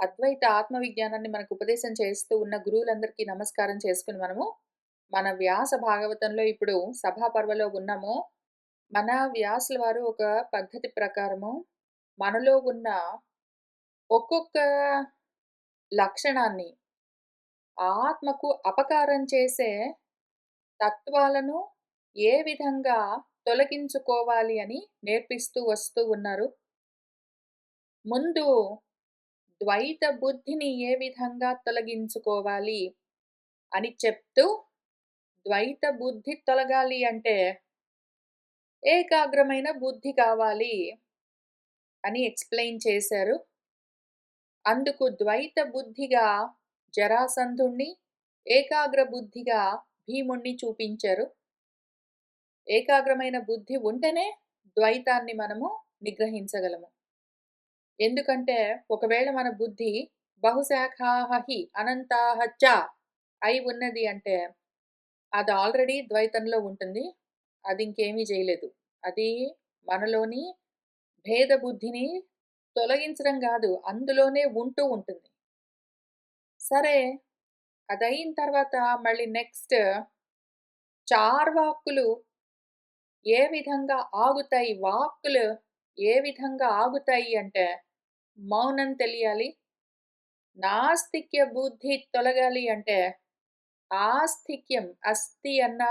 అద్వైత ఆత్మ విజ్ఞానాన్ని మనకు ఉపదేశం చేస్తూ ఉన్న గురువులందరికీ నమస్కారం చేసుకుని మన వ్యాస భాగవతంలో ఇప్పుడు సభాపర్వలో ఉన్నాము. మన వ్యాసుల వారు ఒక పద్ధతి ప్రకారము మనలో ఉన్న ఒక్కొక్క లక్షణాన్ని ఆత్మకు అపకారం చేసే తత్వాలను ఏ విధంగా తొలగించుకోవాలి అని నేర్పిస్తూ వస్తూ ఉన్నారు. ముందు ద్వైత బుద్ధిని ఏ విధంగా తొలగించుకోవాలి అని చెప్తూ, ద్వైత బుద్ధి తొలగాలి అంటే ఏకాగ్రమైన బుద్ధి కావాలి అని ఎక్స్‌ప్లెయిన్ చేశారు. అందుకు ద్వైత బుద్ధిగా జరాసంధుణ్ణి, ఏకాగ్ర బుద్ధిగా భీముణ్ణి చూపించారు. ఏకాగ్రమైన బుద్ధి ఉంటేనే ద్వైతాన్ని మనము నిగ్రహించగలము. ఎందుకంటే ఒకవేళ మన బుద్ధి బహుశాఖాః హి అనంతాః చ అయి ఉన్నది అంటే అది ఆల్రెడీ ద్వైతంలో ఉంటుంది. అది ఇంకేమీ చేయలేదు. అది మనలోని భేద బుద్ధిని తొలగించడం కాదు, అందులోనే ఉంటూ ఉంటుంది. సరే, అదయిన తర్వాత మళ్ళీ నెక్స్ట్ చార్వాకులు ఏ విధంగా ఆగుతాయి, వాక్కులు ఏ విధంగా ఆగుతాయి అంటే మౌనం తెలియాలి. నాస్తిక్య బుద్ధి తొలగాలి అంటే ఆస్తిక్యం, అస్థి అన్న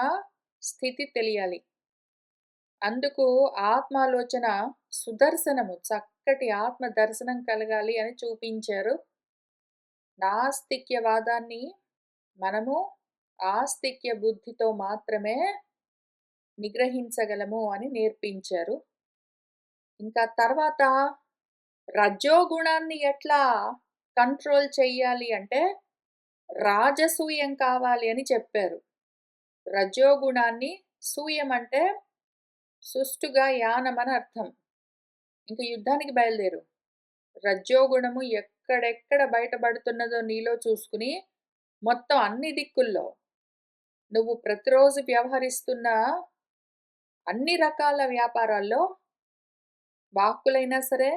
స్థితి తెలియాలి. అందుకు ఆత్మాలోచన సుదర్శనము, చక్కటి ఆత్మ దర్శనం కలగాలి అని చూపించారు. నాస్తిక్యవాదాన్ని మనము ఆస్తిక్య బుద్ధితో మాత్రమే నిగ్రహించగలము అని నేర్పించారు. ఇంకా తర్వాత రజోగుణాన్ని ఎట్లా కంట్రోల్ చెయ్యాలి అంటే రాజసూయం కావాలి అని చెప్పారు. రజోగుణాన్ని, సూయం అంటే సుష్టుగా యానం అని అర్థం. ఇంక యుద్ధానికి బయలుదేరు. రజోగుణము ఎక్కడెక్కడ బయటపడుతున్నదో నీలో చూసుకుని మొత్తం అన్ని దిక్కుల్లో నువ్వు ప్రతిరోజు వ్యవహరిస్తున్న అన్ని రకాల వ్యాపారాల్లో వాక్కులైనా సరే,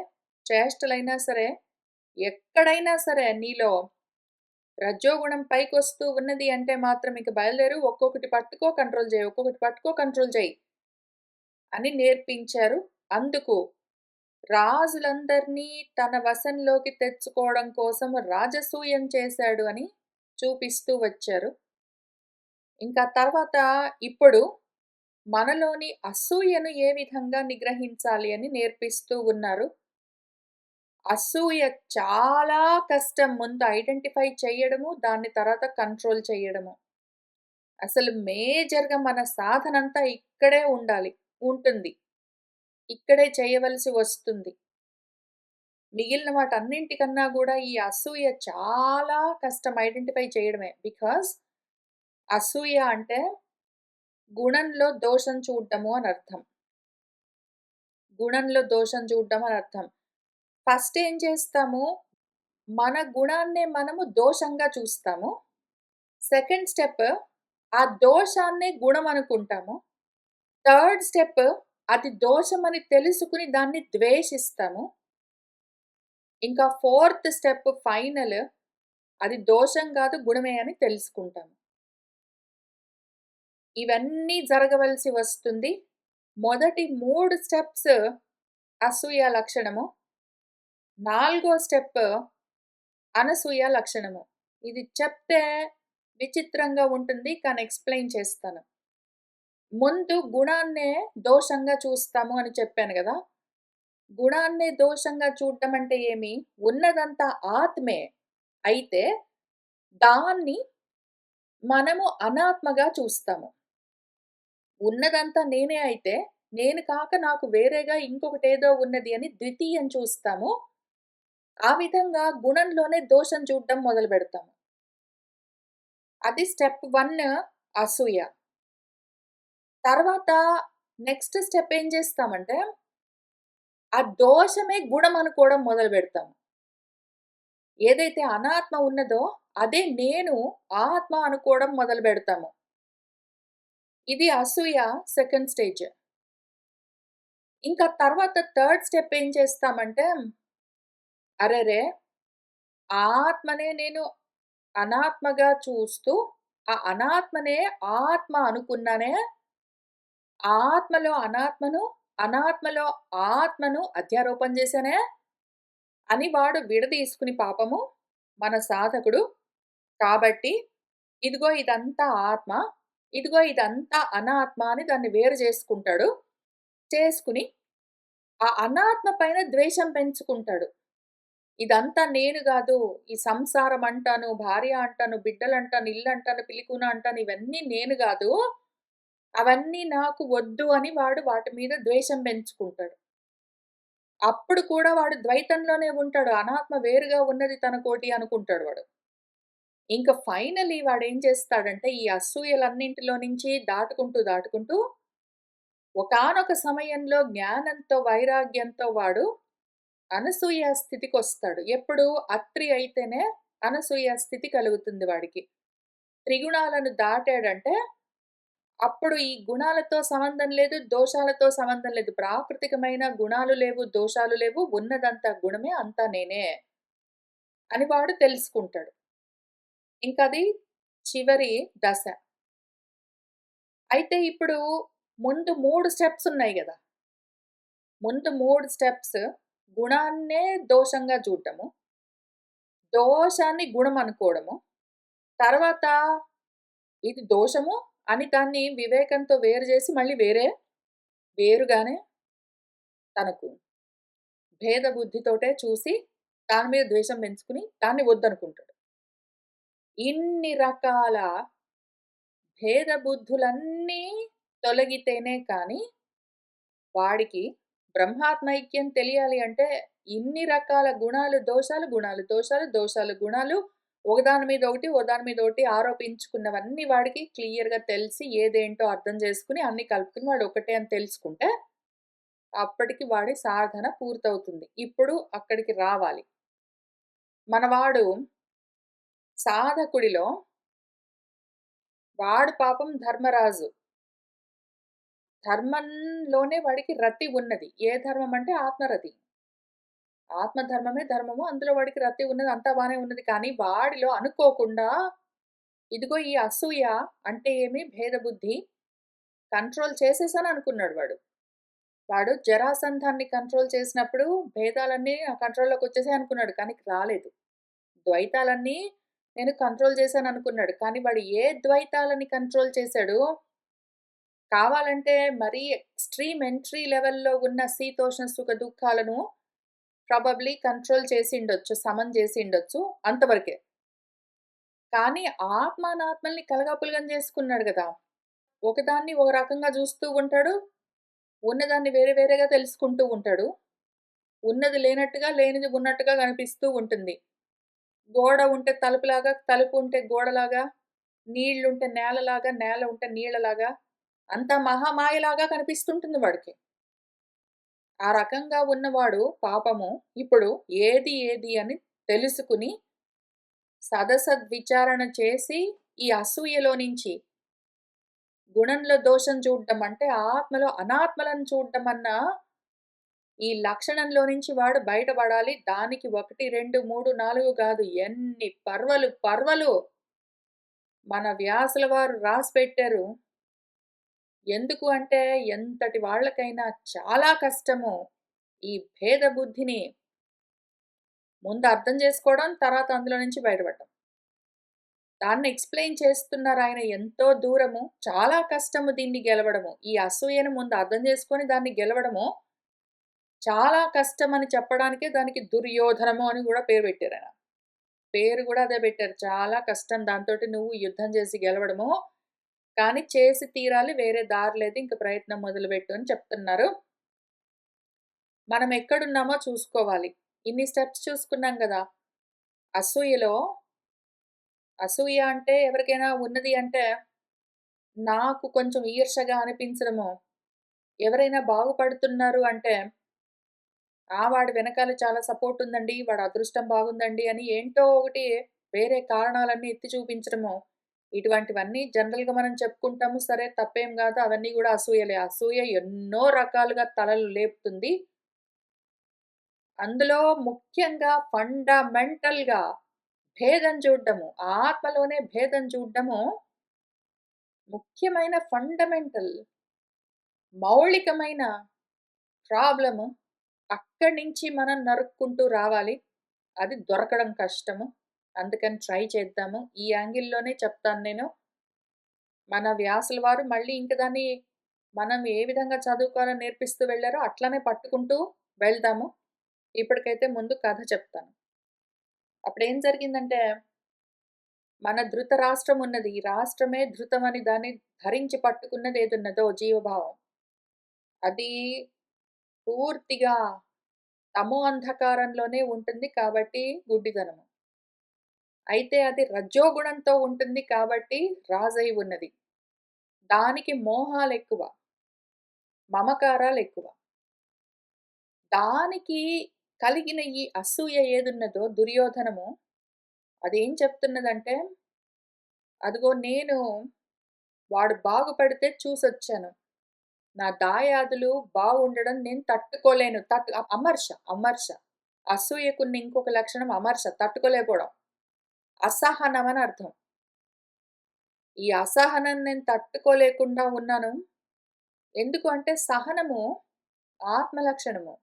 చేష్టలైనా సరే, ఎక్కడైనా సరే నీలో రజోగుణం పైకొస్తూ ఉన్నది అంటే మాత్రం ఇక బయలుదేరు, ఒక్కొక్కటి పట్టుకో కంట్రోల్ చేయి, ఒక్కొక్కటి పట్టుకో కంట్రోల్ చేయి అని నేర్పించారు. అందుకు రాజులందరినీ తన వశంలోకి తెచ్చుకోవడం కోసం రాజసూయం చేశాడు అని చూపిస్తూ వచ్చారు. ఇంకా తర్వాత ఇప్పుడు మనలోని అసూయను ఏ విధంగా నిగ్రహించాలి అని నేర్పిస్తూ ఉన్నారు. అసూయ చాలా కష్టం. ముందు ఐడెంటిఫై చేయడము, దాన్ని తర్వాత కంట్రోల్ చేయడము. అసలు మేజర్‌గా మన సాధనంతా ఇక్కడే ఉంటుంది. ఇక్కడే చేయవలసి వస్తుంది. మిగిలిన వాటన్నింటికన్నా గూడా ఈ అసూయ చాలా కష్టం ఐడెంటిఫై చేయడమే. బికాజ్ అసూయ అంటే గుణంలో దోషం చూడటము అని అర్థం. గుణంలో దోషం చూడడం అని అర్థం. ఫస్ట్ ఏం చేస్తాము? మన గుణాన్నే మనము దోషంగా చూస్తాము. సెకండ్ స్టెప్ ఆ దోషాన్నే గుణం అనుకుంటాము. థర్డ్ స్టెప్ అది దోషమని తెలుసుకుని దాన్ని ద్వేషిస్తాము. ఇంకా ఫోర్త్ స్టెప్ ఫైనల్ అది దోషం కాదు గుణమే అని తెలుసుకుంటాము. ఇవన్నీ జరగవలసి వస్తుంది. మొదటి 3 స్టెప్స్ అసూయ లక్షణము. 4గో స్టెప్ అనసూయ లక్షణము. ఇది చెప్తే విచిత్రంగా ఉంటుంది, కానీ ఎక్స్‌ప్లెయిన్ చేస్తాను. ముందు గుణాన్నే దోషంగా చూస్తాము అని చెప్పాను గదా! గుణాన్నే దోషంగా చూడటం అంటే ఏమి? ఉన్నదంతా ఆత్మే. అయితే దాన్ని మనము అనాత్మగా చూస్తాము. ఉన్నదంతా నేనే అయితే, నేను కాక నాకు వేరేగా ఇంకొకటేదో ఉన్నది అని ద్వితీయం చూస్తాము. ఆ విధంగా గుణంలోనే దోషం చూడటం మొదలుపెడతాము. అది స్టెప్ 1 అసూయ. తర్వాత నెక్స్ట్ స్టెప్ ఏం చేస్తామంటే, ఆ దోషమే గుణం అనుకోవడం మొదలుపెడతాము. ఏదైతే అనాత్మ ఉన్నదో అదే నేను ఆత్మ అనుకోవడం మొదలుపెడతాము. ఇది అసూయ సెకండ్ స్టేజ్. ఇంకా తర్వాత థర్డ్ స్టెప్ ఏం చేస్తామంటే, అరెరే! ఆత్మనే నేను అనాత్మగా చూస్తూ, ఆ అనాత్మనే ఆత్మ అనుకున్నానే, ఆత్మలో అనాత్మను, అనాత్మలో ఆత్మను అధ్యారోపణ చేశానే అని వాడు విడదీసుకుని పాపము మన సాధకుడు. కాబట్టి ఇదిగో ఇదంతా ఆత్మ, ఇదిగో ఇదంతా అనాత్మ అని దాన్ని వేరు చేసుకుంటాడు. చేసుకుని ఆ అనాత్మ పైన ద్వేషం పెంచుకుంటాడు. ఇదంతా నేను గాదు. ఈ సంసారం అంటాను, భార్య అంటాను, బిడ్డలంటాను, ఇల్లంటాను, పిలికూన అంటాను ఇవన్నీ నేను గాదు. అవన్నీ నాకు వద్దు అని వాడు వాటి మీద ద్వేషం పెంచుకుంటాడు. అప్పుడు కూడా వాడు ద్వైతంలోనే ఉంటాడు. అనాత్మ వేరుగా ఉన్నది తనకోటి అనుకుంటాడు వాడు. ఇంక ఫైనల్లీ వాడేం చేస్తాడంటే ఈ అసూయలన్నింటిలో నుంచి దాటుకుంటూ ఒకానొక సమయంలో జ్ఞానంతో, వైరాగ్యంతో వాడు అనసూయ స్థితికొస్తాడు. ఎప్పుడు అత్రి అయితేనే అనసూయ స్థితి కలుగుతుంది వాడికి. త్రిగుణాలను దాటాడంటే అప్పుడు ఈ గుణాలతో సంబంధం లేదు, దోషాలతో సంబంధం లేదు. ప్రాకృతికమైన గుణాలు లేవు, దోషాలు లేవు. ఉన్నదంతా గుణమే, అంతా నేనే అని వాడు తెలుసుకుంటాడు. ఇంకది చివరి దశ. అయితే ఇప్పుడు ముందు 3 స్టెప్స్ ఉన్నాయి గదా! ముందు 3 స్టెప్స్ గుణాన్నే దోషంగా చూడటము. దోషాన్ని గుణం అనుకోవడము. తర్వాత ఇది దోషము అని దాన్ని వివేకంతో వేరు చేసి మళ్ళీ వేరుగానే తనకు భేద బుద్ధితోటే చూసి దాని మీద ద్వేషం పెంచుకుని దాన్ని వద్దనుకుంటాడు. ఇన్ని రకాల భేద బుద్ధులన్నీ తొలగితేనే కానీ వాడికి బ్రహ్మాత్మైక్యం తెలియాలి అంటే ఇన్ని రకాల గుణాలు, దోషాలు, గుణాలు, దోషాలు, దోషాలు, గుణాలు ఒకదాని మీద ఒకటి, ఒకదాని మీద ఒకటి ఆరోపించుకున్నవన్నీ వాడికి క్లియర్‌గా తెలిసి ఏదేంటో అర్థం చేసుకొని అన్నీ కలుపుకొని వాడు ఒకటే అని తెలుసుకుంటే అప్పటికి వాడి సాధన పూర్తవుతుంది. ఇప్పుడు అక్కడికి రావాలి. మనవాడు సాధకుడిలో వాడు పాపం ధర్మరాజు. ధర్మంలోనే వాడికి రతి ఉన్నది. ఏ ధర్మం అంటే ఆత్మరతి. ఆత్మధర్మమే ధర్మము. అందులో వాడికి రతి ఉన్నది. అంతా బానే ఉన్నది. కానీ వాడిలో అనుకోకుండా ఇదిగో ఈ అసూయ అంటే ఏమి భేదబుద్ధి కంట్రోల్ చేసేసాననుకున్నాడు వాడు. వాడు జరాసంధాన్ని కంట్రోల్ చేసినప్పుడు భేదాలన్నీ నా కంట్రోల్‌లోకి వచ్చేసాయి అనుకున్నాడు. కానీ రాలేదు. ద్వైతాలన్నీ నేను కంట్రోల్ చేశాననుకున్నాడు. కానీ వాడు ఏ ద్వైతాలని కంట్రోల్ చేశాడు? కావాలంటే మరీ ఎక్స్‌ట్రీమ్ ఎంట్రీ లెవెల్‌లో ఉన్న శీతోష్ణ సుఖ దుఃఖాలను ప్రాబబ్లీ కంట్రోల్ చేసిండొచ్చు. సమం చేసిండొచ్చు. అంతవరకే. కానీ ఆత్మానాత్మల్ని కలగాపులగం చేసుకున్నాడు గదా! ఒకదాన్ని ఒక రకంగా జూస్తూ ఉంటాడు. ఉన్నదాన్ని వేరే వేరేగా తెలుసుకుంటూ ఉంటాడు. ఉన్నది లేనట్టుగా, లేనిది ఉన్నట్టుగా కనిపిస్తూ ఉంటుంది. గోడ ఉంటే తలుపులాగా, తలుపు ఉంటే గోడలాగా, నీళ్లుంటే నేలలాగా, నేల ఉంటే నీళ్ళలాగా, అంతా మహామాయలాగా కనిపిస్తుంటుంది వాడికి. ఆ రకంగా ఉన్నవాడు పాపము ఇప్పుడు ఏది ఏది అని తెలుసుకుని సదసద్విచారణ చేసి ఈ అసూయలో నుంచి గుణంలో దోషం చూడడం అంటే ఆత్మలో అనాత్మలను చూడడం అన్న ఈ లక్షణంలో నుంచి వాడు బయటపడాలి. దానికి 1, 2, 3, 4 కాదు ఎన్ని పర్వలు మన వ్యాసుల వారు రాసిపెట్టారు. ఎందుకు అంటే ఎంతటి వాళ్ళకైనా చాలా కష్టము. ఈ భేద బుద్ధిని ముందు అర్థం చేసుకోవడం, తర్వాత అందులో నుంచి బయటపడడం. దాన్ని ఎక్స్‌ప్లెయిన్ చేస్తున్నారాయన ఎంతో దూరము. చాలా కష్టము దీన్ని గెలవడము. ఈ అసూయను ముందు అర్థం చేసుకొని దాన్ని గెలవడము చాలా కష్టమని చెప్పడానికే దానికి దుర్యోధనము అని గూడా పేరు పెట్టారాయన. పేరు గూడా అదే పెట్టారు. చాలా కష్టం దాంతోటి నువ్వు యుద్ధం చేసి గెలవడము. కానీ చేసి తీరాలి. వేరే దారి లేదు. ఇంక ప్రయత్నం మొదలుపెట్టు అని చెప్తున్నారు. మనం ఎక్కడున్నామో చూసుకోవాలి. ఇన్ని స్టెప్స్ చూసుకున్నాం గదా! అసూయలో అసూయ అంటే ఎవరికైనా ఉన్నది అంటే, నాకు కొంచెం ఈర్ష్యగా అనిపించడము, ఎవరైనా బాగుపడుతున్నారు అంటే, వాడి వెనకాల చాలా సపోర్ట్ ఉందండి, వాడి అదృష్టం బాగుందండి అని ఏంటో ఒకటి వేరే కారణాలన్నీ ఎత్తి చూపించడము, ఇటువంటివన్నీ జనరల్‌గా మనం చెప్పుకుంటాము. సరే తప్పేం గాదు. అవన్నీ గూడా అసూయలే. అసూయ ఎన్నో రకాలుగా తలలు లేపుతుంది. అందులో ముఖ్యంగా ఫండమెంటల్‌గా భేదం చూడ్డము, ఆత్మలోనే భేదం చూడ్డము ముఖ్యమైన ఫండమెంటల్, మౌలికమైన ప్రాబ్లము. అక్కడి నుంచి మనం నరుక్కుంటూ రావాలి. అది దొరకడం కష్టము. అందుకని ట్రై చేద్దాము. ఈ యాంగిల్‌లోనే చెప్తాను నేను. మన వ్యాసుల వారు మళ్ళీ ఇంక దాన్ని మనం ఏ విధంగా చదువుకోవాలో నేర్పిస్తూ వెళ్లారో అట్లనే పట్టుకుంటూ వెళ్దాము. ఇప్పటికైతే ముందు కథ చెప్తాను. అప్పుడేం జరిగిందంటే, మన ధృతరాష్ట్రం ఉన్నది. ఈ రాష్ట్రమే ధృతమని దాన్ని ధరించి పట్టుకున్నది ఏదున్నదో జీవభావం. అది పూర్తిగా తమో అంధకారంలోనే ఉంటుంది కాబట్టి గుడ్డిదనము. అయితే అది రజోగుణంతో ఉంటుంది కాబట్టి రాజై ఉన్నది. దానికి మోహాలెక్కువ. మమకారాలెక్కువ. దానికి కలిగిన ఈ అసూయ ఏదున్నదో దుర్యోధనము అదేం చెప్తున్నదంటే, అదిగో నేను వాడు బాగుపడితే చూసొచ్చాను. నా దాయాదులు బాగుండడం నేను తట్టుకోలేను. అమర్ష, అమర్ష. అసూయకున్న ఇంకొక లక్షణం అమర్ష, తట్టుకోలేకపోవడం. అసహనం అని అర్థం. ఈ అసహనం నేను తట్టుకోలేకుండా ఉన్నాను. ఎందుకు అంటే సహనము ఆత్మ లక్షణము.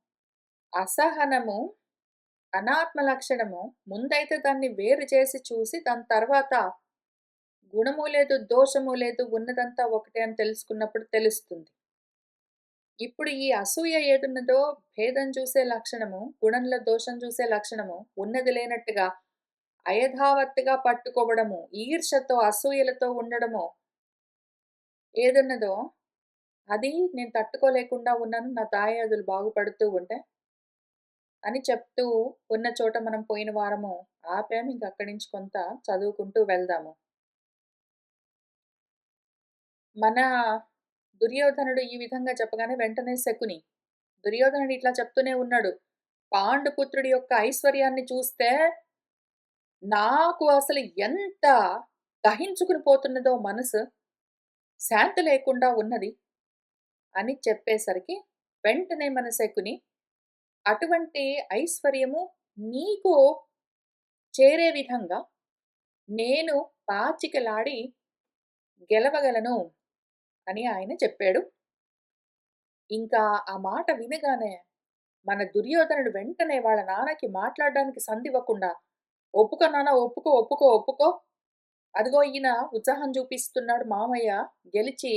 అసహనము అనాత్మ లక్షణము. ముందైతే దాన్ని వేరు చేసి చూసి దాని తర్వాత గుణము లేదు, దోషము లేదు, ఉన్నదంతా ఒకటే అని తెలుసుకున్నప్పుడు తెలుస్తుంది. ఇప్పుడు ఈ అసూయ ఏదున్నదో భేదం చూసే లక్షణము, గుణంలో దోషం చూసే లక్షణము, ఉన్నది లేనట్టుగా అయథావత్తుగా పట్టుకోవడము, ఈర్ష్యతో, అసూయలతో ఉండడము ఏదున్నదో అది నేను తట్టుకోలేకుండా ఉన్నాను. నా దాయాదులు బాగుపడుతూ ఉంటే అని చెప్తూ ఉన్న చోట మనం పోయిన వారము ఆపాము. ఇంక అక్కడి నుంచి కొంత చదువుకుంటూ వెళ్దాము. మన దుర్యోధనుడు ఈ విధంగా చెప్పగానే వెంటనే శకుని. దుర్యోధనుడు ఇట్లా చెప్తూనే ఉన్నాడు. పాండుపుత్రుడి యొక్క ఐశ్వర్యాన్ని చూస్తే నాకు అసలు ఎంత దహించుకుని పోతున్నదో మనసు, శాంతి లేకుండా ఉన్నది అని చెప్పేసరికి వెంటనే మన శకుని అటువంటి ఐశ్వర్యము నీకు చేరే విధంగా నేను పాచికలాడి గెలవగలను అని ఆయన చెప్పాడు. ఇంకా ఆ మాట వినగానే మన దుర్యోధనుడు వెంటనే వాళ్ళ నాన్నకి మాట్లాడడానికి సంధివ్వకుండా, ఒప్పుకో నాన్న, ఒప్పుకో, ఒప్పుకో, ఒప్పుకో. అదిగో ఈయన ఉత్సాహం చూపిస్తున్నాడు మామయ్య గెలిచి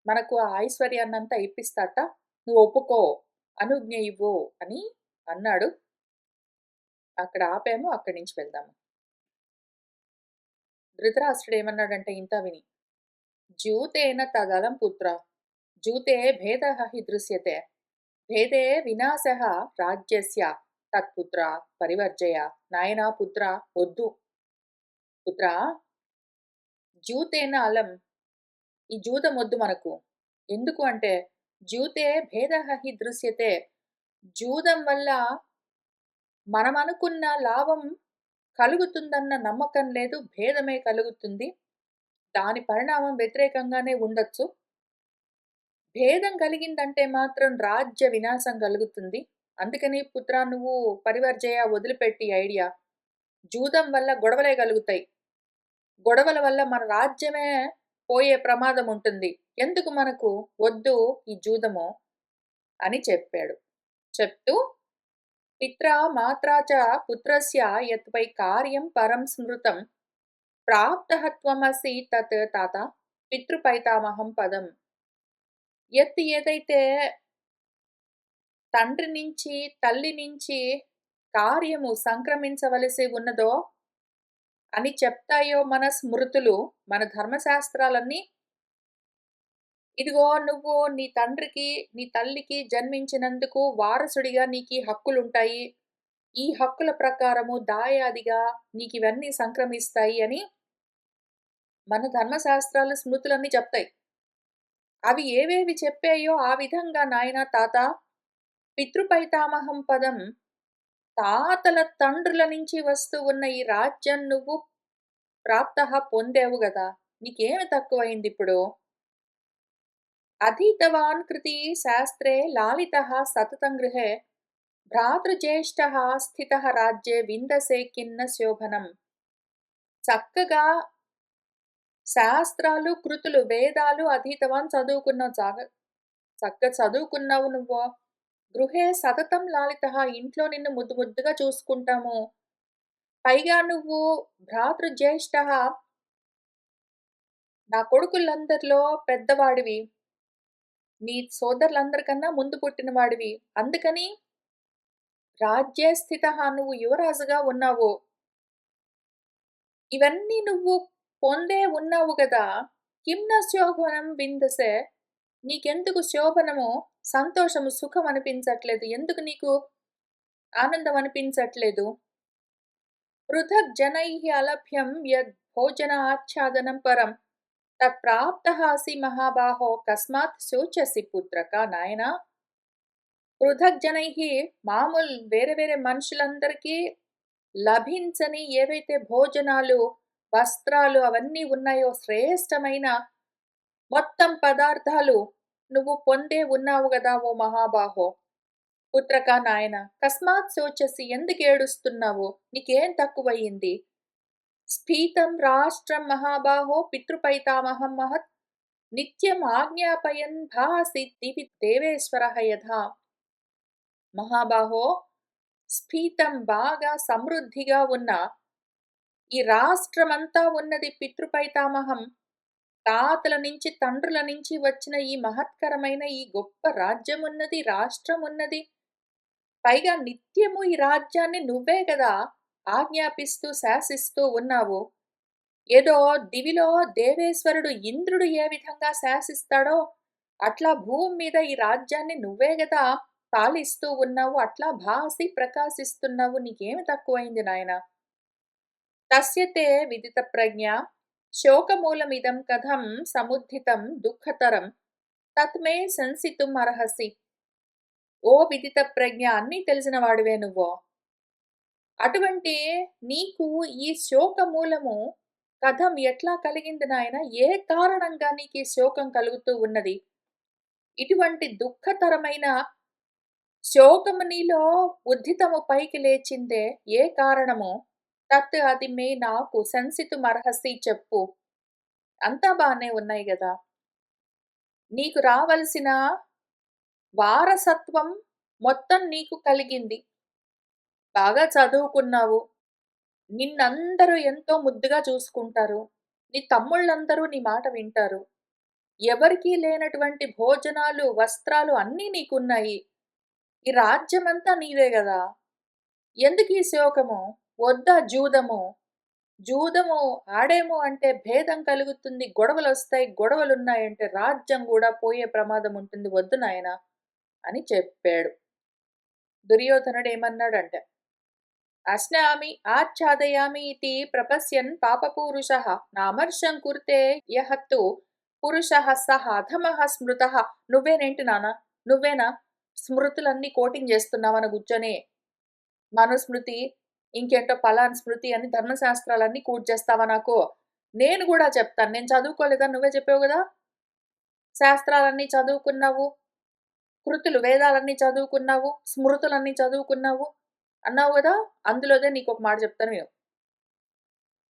మనకు ఆ ఐశ్వర్యాన్నంతా ఇప్పిస్తాట. నువ్వు ఒప్పుకో, అనుజ్ఞ ఇవ్వు అని అన్నాడు. అక్కడ ఆపాము. అక్కడి నుంచి వెళ్దాము. ధృతరాష్ట్రుడు ఏమన్నాడంటే ఇంతా విని, "జ్యూతేన తదలం పుత్ర, జ్యూతే భేదః హి దృశ్యతే, భేదే వినాశః రాజ్యస్య తత్పుత్ర పరివర్జయ." నాయనా పుత్ర వద్దు. పుత్రా, జ్యూతేన అలం, ఈ జూదం వద్దు మనకు. ఎందుకు అంటే, జ్యూతే భేదః హి దృశ్యతే, జూదం వల్ల మనమనుకున్న లాభం కలుగుతుందన్న నమ్మకం లేదు. భేదమే కలుగుతుంది. దాని పరిణామం వ్యతిరేకంగానే ఉండొచ్చు. భేదం కలిగిందంటే మాత్రం రాజ్య వినాశం కలుగుతుంది. అందుకని పుత్రా నువ్వు పరివర్జయ వదిలిపెట్టి ఐడియా. జూదం వల్ల గొడవలే కలుగుతాయి. గొడవల వల్ల మన రాజ్యమే పోయే ప్రమాదం ఉంటుంది. ఎందుకు మనకు వద్దు ఈ జూదము అని చెప్పాడు. చెప్తూ పిత్రా మాత్రా చ పుత్రస్య యత్ వై కార్యం పరం స్మృతం ప్రాప్తః త్వమసి తత్ తాత పితృపైతామహం పదం. యత్ ఏదైతే తండ్రి నుంచి, తల్లి నుంచి కార్యము సంక్రమించవలసి ఉన్నదో అని చెప్తాయో మన స్మృతులు, మన ధర్మశాస్త్రాలన్నీ, ఇదిగో నువ్వు నీ తండ్రికి, నీ తల్లికి జన్మించినందుకు వారసుడిగా నీకీ హక్కులుంటాయి. ఈ హక్కుల ప్రకారము దాయాదిగా నీకివన్నీ సంక్రమిస్తాయి అని మన ధర్మశాస్త్రాలు, స్మృతులన్నీ చెప్తాయి. అవి ఏవేవి చెప్పాయో ఆ విధంగా నాయనా తాత పితృపైతామహం పదం, తాతల తండ్రుల నుంచి వస్తూ ఉన్న ఈ రాజ్యం నువ్వు ప్రాప్తః పొందావు గదా! నీకేమి తక్కువైందిప్పుడు? అధీతవాన్ కృతి శాస్త్రే లాలితః సతతం గృహే భ్రాతృజ్యేష్ఠః స్థితః రాజ్యే విందసే కిన్న శోభనం. చక్కగా శాస్త్రాలు, కృతులు, వేదాలు అధీతవాన్ చదువుకున్నావు చక్కగా చదువుకున్నావు నువ్వు. గృహే సతతం లాలితః ఇంట్లో నిన్ను ముద్దు ముద్దుగా చూసుకుంటాము. పైగా నువ్వు భ్రాతృజ్యేష్ఠః నా కొడుకులందరిలో పెద్దవాడివి. నీ సోదరులందరికన్నా ముందు పుట్టిన వాడివి. అందుకని రాజ్యే స్థితః నువ్వు యువరాజుగా ఉన్నావు. ఇవన్నీ నువ్వు పొందే ఉన్నావు గదా! కిం న శోభనం విందసే నీకెందుకు శోభనము, సంతోషము, సుఖం అనిపించట్లేదు? ఎందుకు నీకు ఆనందం అనిపించట్లేదు? పృథక్ జనైః అలభ్యం యద్ భోజనాచ్ఛాదనం పరం తత్ప్రాప్తః అసి మహాబాహో కస్మాత్ శోచసి పుత్రక నాయనా. పృథక్ జనైః మామూలు వేరే వేరే మనుషులందరికీ లభించని ఏవైతే భోజనాలు, వస్త్రాలు అవన్నీ ఉన్నాయో శ్రేష్టమైన మొత్తం పదార్థాలు నువ్వు పొందే ఉన్నావు గదా ఓ మహాబాహో! పుత్రక నాయన కస్మాత్ శోచసి ఎందుకేడుస్తున్నావు? నీకేం తక్కువయింది? స్ఫీతం రాష్ట్రం మహాబాహో పితృపైతామహం మహత్ నిత్యం ఆజ్ఞాపయన్ భాసి దివి దేవేశ్వరః యథా. మహాబాహో స్ఫీతం బాగా సమృద్ధిగా ఉన్న ఈ రాష్ట్రమంతా ఉన్నది పితృపైతామహం. తాతల నుంచి తండ్రుల నుంచి వచ్చిన ఈ మహత్కరమైన ఈ గొప్ప రాజ్యం ఉన్నది, రాష్ట్రం ఉన్నది. పైగా నిత్యము ఈ రాజ్యాన్ని నువ్వే కదా ఆజ్ఞాపిస్తూ శాసిస్తూ ఉన్నావు. ఏదో దివిలో దేవేశ్వరుడు ఇంద్రుడు ఏ విధంగా శాసిస్తాడో అట్లా భూమి మీద ఈ రాజ్యాన్ని నువ్వే గదా పాలిస్తూ ఉన్నావు. అట్లా భాసి ప్రకాశిస్తున్నావు. నీకేమి తక్కువైంది నాయనా? తస్యతే విదిత ప్రజ్ఞ శోకమూలమిదం కథం సముద్ధితం దుఃఖతరం తత్మే సంసితుం అర్హసి. ఓ విదిత ప్రజ్ఞ అన్నీ తెలిసిన వాడివే నువ్వు. అటువంటి నీకు ఈ శోకమూలము కథం ఎట్లా కలిగింది నాయన? ఏ కారణంగా నీకు ఈ శోకం కలుగుతూ ఉన్నది? ఇటువంటి దుఃఖతరమైన శోకము నీలో ఉద్ధితము పైకి లేచిందే ఏ కారణము? తత్ అది మే నాకు సంసితుమర్హసి చెప్పు. అంతా బానే ఉన్నాయి గదా! నీకు రావలసిన వారసత్వం మొత్తం నీకు కలిగింది. బాగా చదువుకున్నావు. నిన్నందరూ ఎంతో ముద్దుగా చూసుకుంటారు. నీ తమ్ముళ్ళందరూ నీ మాట వింటారు. ఎవరికీ లేనటువంటి భోజనాలు, వస్త్రాలు అన్నీ నీకున్నాయి. ఈ రాజ్యమంతా నీదే గదా! ఎందుకీ శోకము? వద్దా జూదము? జూదము ఆడేము అంటే భేదం కలుగుతుంది, గొడవలొస్తాయి. గొడవలున్నాయంటే రాజ్యం గూడా పోయే ప్రమాదం ఉంటుంది. వద్దు నాయనా అని చెప్పాడు. దుర్యోధనుడేమన్నాడంటే అశ్నామి ఆచ్ఛాదయామి ఇతి ప్రపశ్యన్ పాపపూరుషః నామర్షం కుర్తే యః తు పురుషః సః అధమః స్మృతః. నువ్వేనేంటి నాన్న? నువ్వేనా స్మృతులన్నీ కోటింగ్ చేస్తున్నావని కూర్చొని మనుస్మృతి ఇంకేంటో పలాన్ స్మృతి అని ధర్మశాస్త్రాలన్నీ కూట్ చేస్తావా నాకు? నేను కూడా చెప్తాను. నేను చదువుకోలేదా? నువ్వే చెప్పావు కదా! శాస్త్రాలన్నీ చదువుకున్నావు, కృతులు వేదాలన్నీ చదువుకున్నావు, స్మృతులన్నీ చదువుకున్నావు అన్నావు గదా! అందులోదే నీకొక మాట చెప్తాను విను.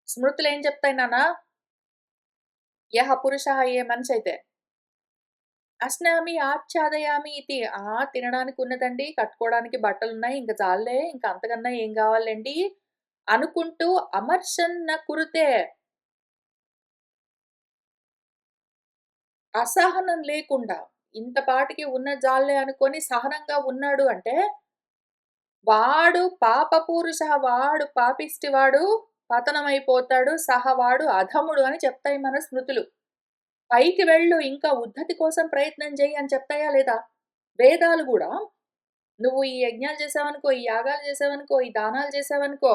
స్మృతులేం చెప్తాయి నాన్న? యః పురుషః ఏ మనిషైతే అశ్నామి ఆచ్ఛాదయామి ఇతి తినడానికి ఉన్నదండి, కట్టుకోవడానికి బట్టలున్నాయి, ఇంక చాలులే, ఇంక అంతకన్నా ఏం కావాలండి అనుకుంటూ అమర్షన్ న కురుతే అసహనం లేకుండా ఇంత పాటికి ఉన్న జాల్లే అనుకోని సహనంగా ఉన్నాడు అంటే వాడు పాపపూరుషః వాడు పాపిష్టివాడు పతనమైపోతాడు. వాడు అధముడు అని చెప్తాయి మన స్మృతులు. పైకి వెళ్ళు ఇంకా ఉద్ధతి కోసం ప్రయత్నం చెయ్యి అని చెప్తాయా లేదా? వేదాలు గూడా నువ్వు ఈ యజ్ఞాలు చేసావనుకో, ఈ యాగాలు చేసావనుకో, ఈ దానాలు చేసావనుకో,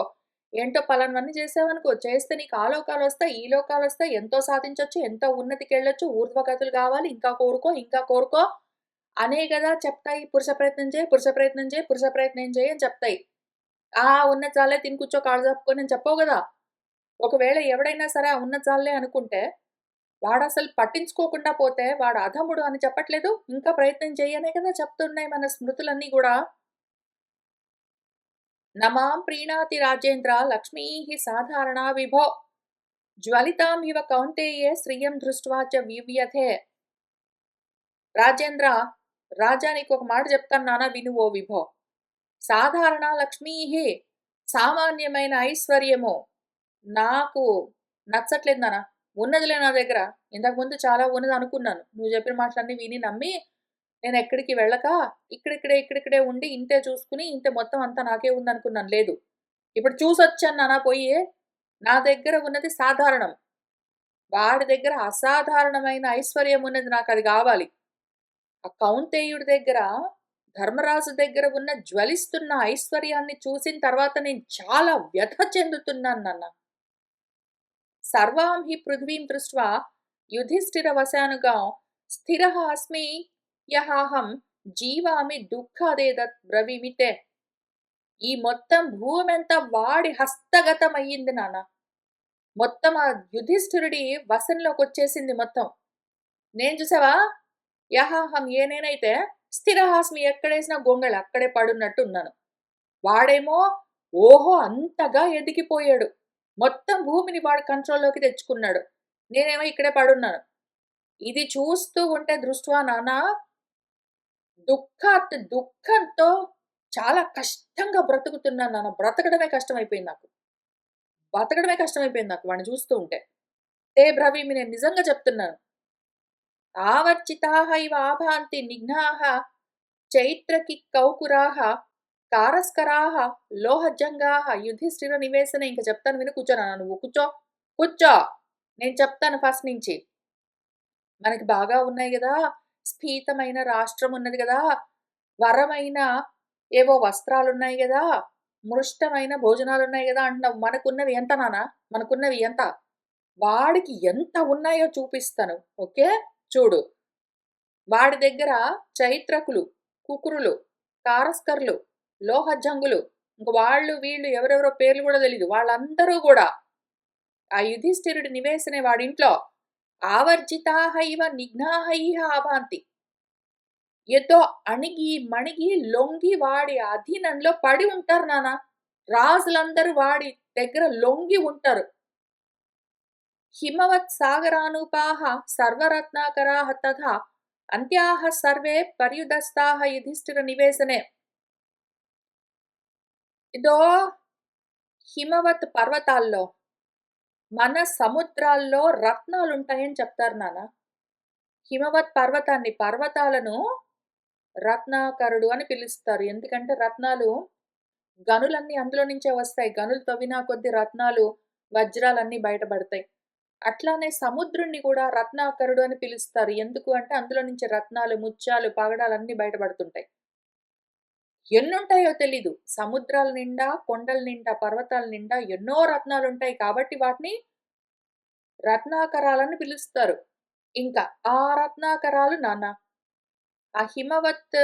ఏంటో పలానవన్నీ చేసావనుకో, చేస్తే నీకు ఆ లోకాలొస్తాయి, ఈ లోకాలొస్తాయి, ఎంతో సాధించొచ్చు, ఎంతో ఉన్నతికెళ్ళొచ్చు, ఊర్ధ్వగతులు కావాలి, ఇంకా కోరుకో, ఇంకా కోరుకో అనే గదా చెప్తాయి. పురుష ప్రయత్నం చేయి, పురుష ప్రయత్నం చేయి, పురుష ప్రయత్నం చేయి అని చెప్తాయి. ఉన్నది చాలే తిని కూర్చో కాళ్ళు చాపుకొని అని చెప్పవు గదా! ఒకవేళ ఎవడైనా సరే ఉన్నది చాలులే అనుకుంటే, వాడసలు పట్టించుకోకుండా పోతే వాడు అధముడు అని చెప్పట్లేదు? ఇంకా ప్రయత్నం చెయ్యి అనే కదా చెప్తున్నాయి మన స్మృతులన్నీ గూడా. నమాం ప్రీణాతి రాజేంద్ర లక్ష్మీః సాధారణా విభో. జ్వలితాం ఇవ కౌంతేయే శ్రియం దృష్ట్వా చ వివ్యథే. రాజేంద్ర, రాజా నీకు ఒక మాట చెప్తాను నాన్న, విను ఓ విభో. సాధారణ లక్ష్మీ సామాన్యమైన ఐశ్వర్యము నాకు నచ్చట్లేదు నాన్న. ఉన్నదిలే నా దగ్గర. ఇంతకు ముందు చాలా ఉన్నది అనుకున్నాను. నువ్వు చెప్పిన మాటలన్నీ విని నమ్మి నేను ఎక్కడికి వెళ్ళక ఇక్కడిక్కడే ఉండి ఇంతే చూసుకుని ఇంతే మొత్తం అంతా నాకే ఉందనుకున్నాను. లేదు, ఇప్పుడు చూసొచ్చాను నాన్న పోయి. నా దగ్గర ఉన్నది సాధారణం. వాడి దగ్గర అసాధారణమైన ఐశ్వర్యం ఉన్నది, నాకు అది కావాలి. ఆ కౌంతేయుడి దగ్గర, ధర్మరాజు దగ్గర ఉన్న జ్వలిస్తున్న ఐశ్వర్యాన్ని చూసిన తర్వాత నేను చాలా వ్యథ చెందుతున్నాను నాన్న. సర్వాం హి పృథ్వీం దృష్ట్వా యుధిష్ఠిర వశానుగా స్థిరః అస్మి యహాహం జీవామి దుఃఖాదేదత్ బ్రవీమితే. ఈ మొత్తం భూమంతా వాడి హస్తగతమయ్యింది నాన్న. మొత్తం ఆ యుధిష్ఠిరుడి వశంలోకి వచ్చేసింది మొత్తం. నేను చూసావా, యహాహం నేనైతే స్థిరహాస్మి, ఎక్కడేసినా గొంగళి అక్కడే పడున్నట్టు ఉన్నాను. వాడేమో ఓహో అంతగా ఎదిగిపోయాడు. మొత్తం భూమిని వాడు కంట్రోల్లోకి తెచ్చుకున్నాడు. నేనేమో ఇక్కడే పడున్నాను. ఇది చూస్తూ ఉంటే దృష్ట్వా నాన్న దుఃఖంతో చాలా కష్టంగా బ్రతుకుతున్నాను నాన్న. బ్రతకడమే కష్టమైపోయింది నాకు. వాడిని చూస్తూ ఉంటే. తే బ్రవీమి, నేను నిజంగా చెప్తున్నాను. ఆవర్చితాః ఇవ ఆభాంతి నిఘ్నాః చైత్రకి కౌకురాః కారస్కరాః లోహజంగాః యుధిష్ఠిర నివేశనే. ఇంక చెప్తాను విను, కూర్చోనా నువ్వు? కూర్చో. నేను చెప్తాను ఫస్ట్ నుంచి. మనకి బాగా ఉన్నాయి కదా, స్ఫీతమైన రాష్ట్రం ఉన్నది కదా, వరమైన ఏవో వస్త్రాలున్నాయి కదా, మృష్టమైన భోజనాలున్నాయి కదా అంటున్నావు. మనకున్నవి ఎంత నాన్న? మనకున్నవి ఎంత? వాడికి ఎంత ఉన్నాయో చూపిస్తాను. ఓకే, చూడు. వాడి దగ్గర చైత్రకులు, కుకురులు, కారస్కర్లు, లోహజంగులు, ఇంక వాళ్ళు వీళ్ళు ఎవరెవరో పేర్లు కూడా తెలీదు, వాళ్ళందరూ కూడా ఆ యుధిష్ఠిరుడి నివేశనే వాడింట్లో ఆవర్జితాహైవ నిఘ్నాహైహ ఆభాంతి. ఏదో అణిగి మణిగి లొంగి వాడి అధీనంలో పడి ఉంటారు నాన్న. రాజులందరూ వాడి దగ్గర లొంగి ఉంటారు. హిమవత్ సాగరానూపాః సర్వరత్నాకరాః తథా అంత్యాః సర్వే పర్యుదస్తాః యుధిష్ఠిర నివేశనే. ఇదో హిమవత్ పర్వతాల్లో, మన సముద్రాల్లో రత్నాలుంటాయని చెప్తారు నాన్న. హిమవత్ పర్వతాలను రత్నాకరుడు అని పిలుస్తారు. ఎందుకంటే రత్నాలు, గనులన్నీ అందులో నుంచే వస్తాయి. గనులు తవ్వినా కొద్ది రత్నాలు, వజ్రాలన్నీ బయటపడతాయి. అట్లానే సముద్రుణ్ణి కూడా రత్నాకరుడు అని పిలుస్తారు. ఎందుకు అంటే అందులో నుంచి రత్నాలు, ముత్యాలు, పగడాలన్నీ బయటపడుతుంటాయి. ఎన్నుంటాయో తెలీదు. సముద్రాల నిండా, కొండల నిండా, పర్వతాల నిండా ఎన్నో రత్నాలుంటాయి. కాబట్టి వాటిని రత్నాకరాలని పిలుస్తారు. ఇంకా ఆ రత్నాకరాలు నాన్న, ఆ హిమవత్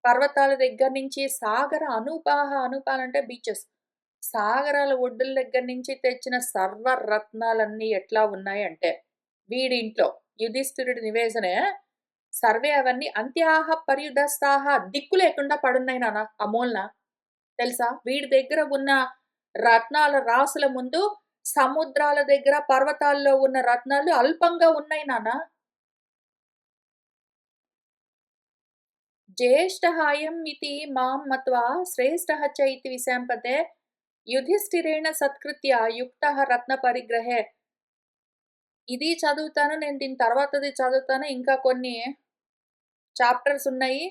పర్వతాల దగ్గర నుంచి సాగర అనూపాలంటే బీచెస్, సాగరాల ఒడ్డుల దగ్గర నుంచి తెచ్చిన సర్వ రత్నాలన్నీ ఎట్లా ఉన్నాయంటే వీడి ఇంట్లో యుధిష్ఠిరుడి నివేశనే సర్వే అవన్నీ అంత్యాహ పర్యుదస్తాహ, దిక్కు లేకుండా పడున్నాయి నాన్న ఆ మూలన. తెలుసా, వీడి దగ్గర ఉన్న రత్నాల రాసుల ముందు సముద్రాల దగ్గర, పర్వతాల్లో ఉన్న రత్నాలు అల్పంగా ఉన్నాయి నాన్న. జ్యేష్ఠః అయం ఇతి మాం మత్వా శ్రేష్ఠః చ ఇతి విశాంపతే యుధిష్ఠిరేణ సత్కృత్య యుక్తః రత్న పరిగ్రహే. ఇది చదువుతాను నేను, దీని తర్వాతది చదువుతాను. ఇంకా కొన్ని చాప్టర్స్ ఉన్నాయి.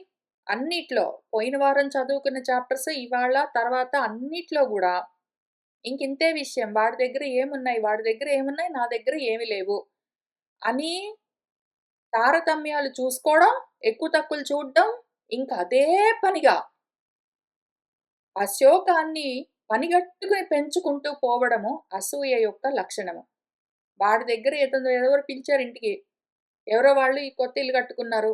అన్నిట్లో పోయిన వారం చదువుకున్న చాప్టర్స్ ఇవాళ తర్వాత అన్నిట్లో కూడా ఇంకింతే విషయం. వాడి దగ్గర ఏమున్నాయి, నా దగ్గర ఏమి లేవు అని తారతమ్యాలు చూసుకోవడం, ఎక్కువ తక్కువలు చూడడం, ఇంకా అదే పనిగా అశోకాన్ని పనిగట్టుకుని పెంచుకుంటూ పోవడము అసూయ యొక్క లక్షణము. వాడి దగ్గర ఎవరు పిలిచారు ఇంటికి, ఎవరో వాళ్ళు ఈ కొత్త ఇల్లు కట్టుకున్నారు,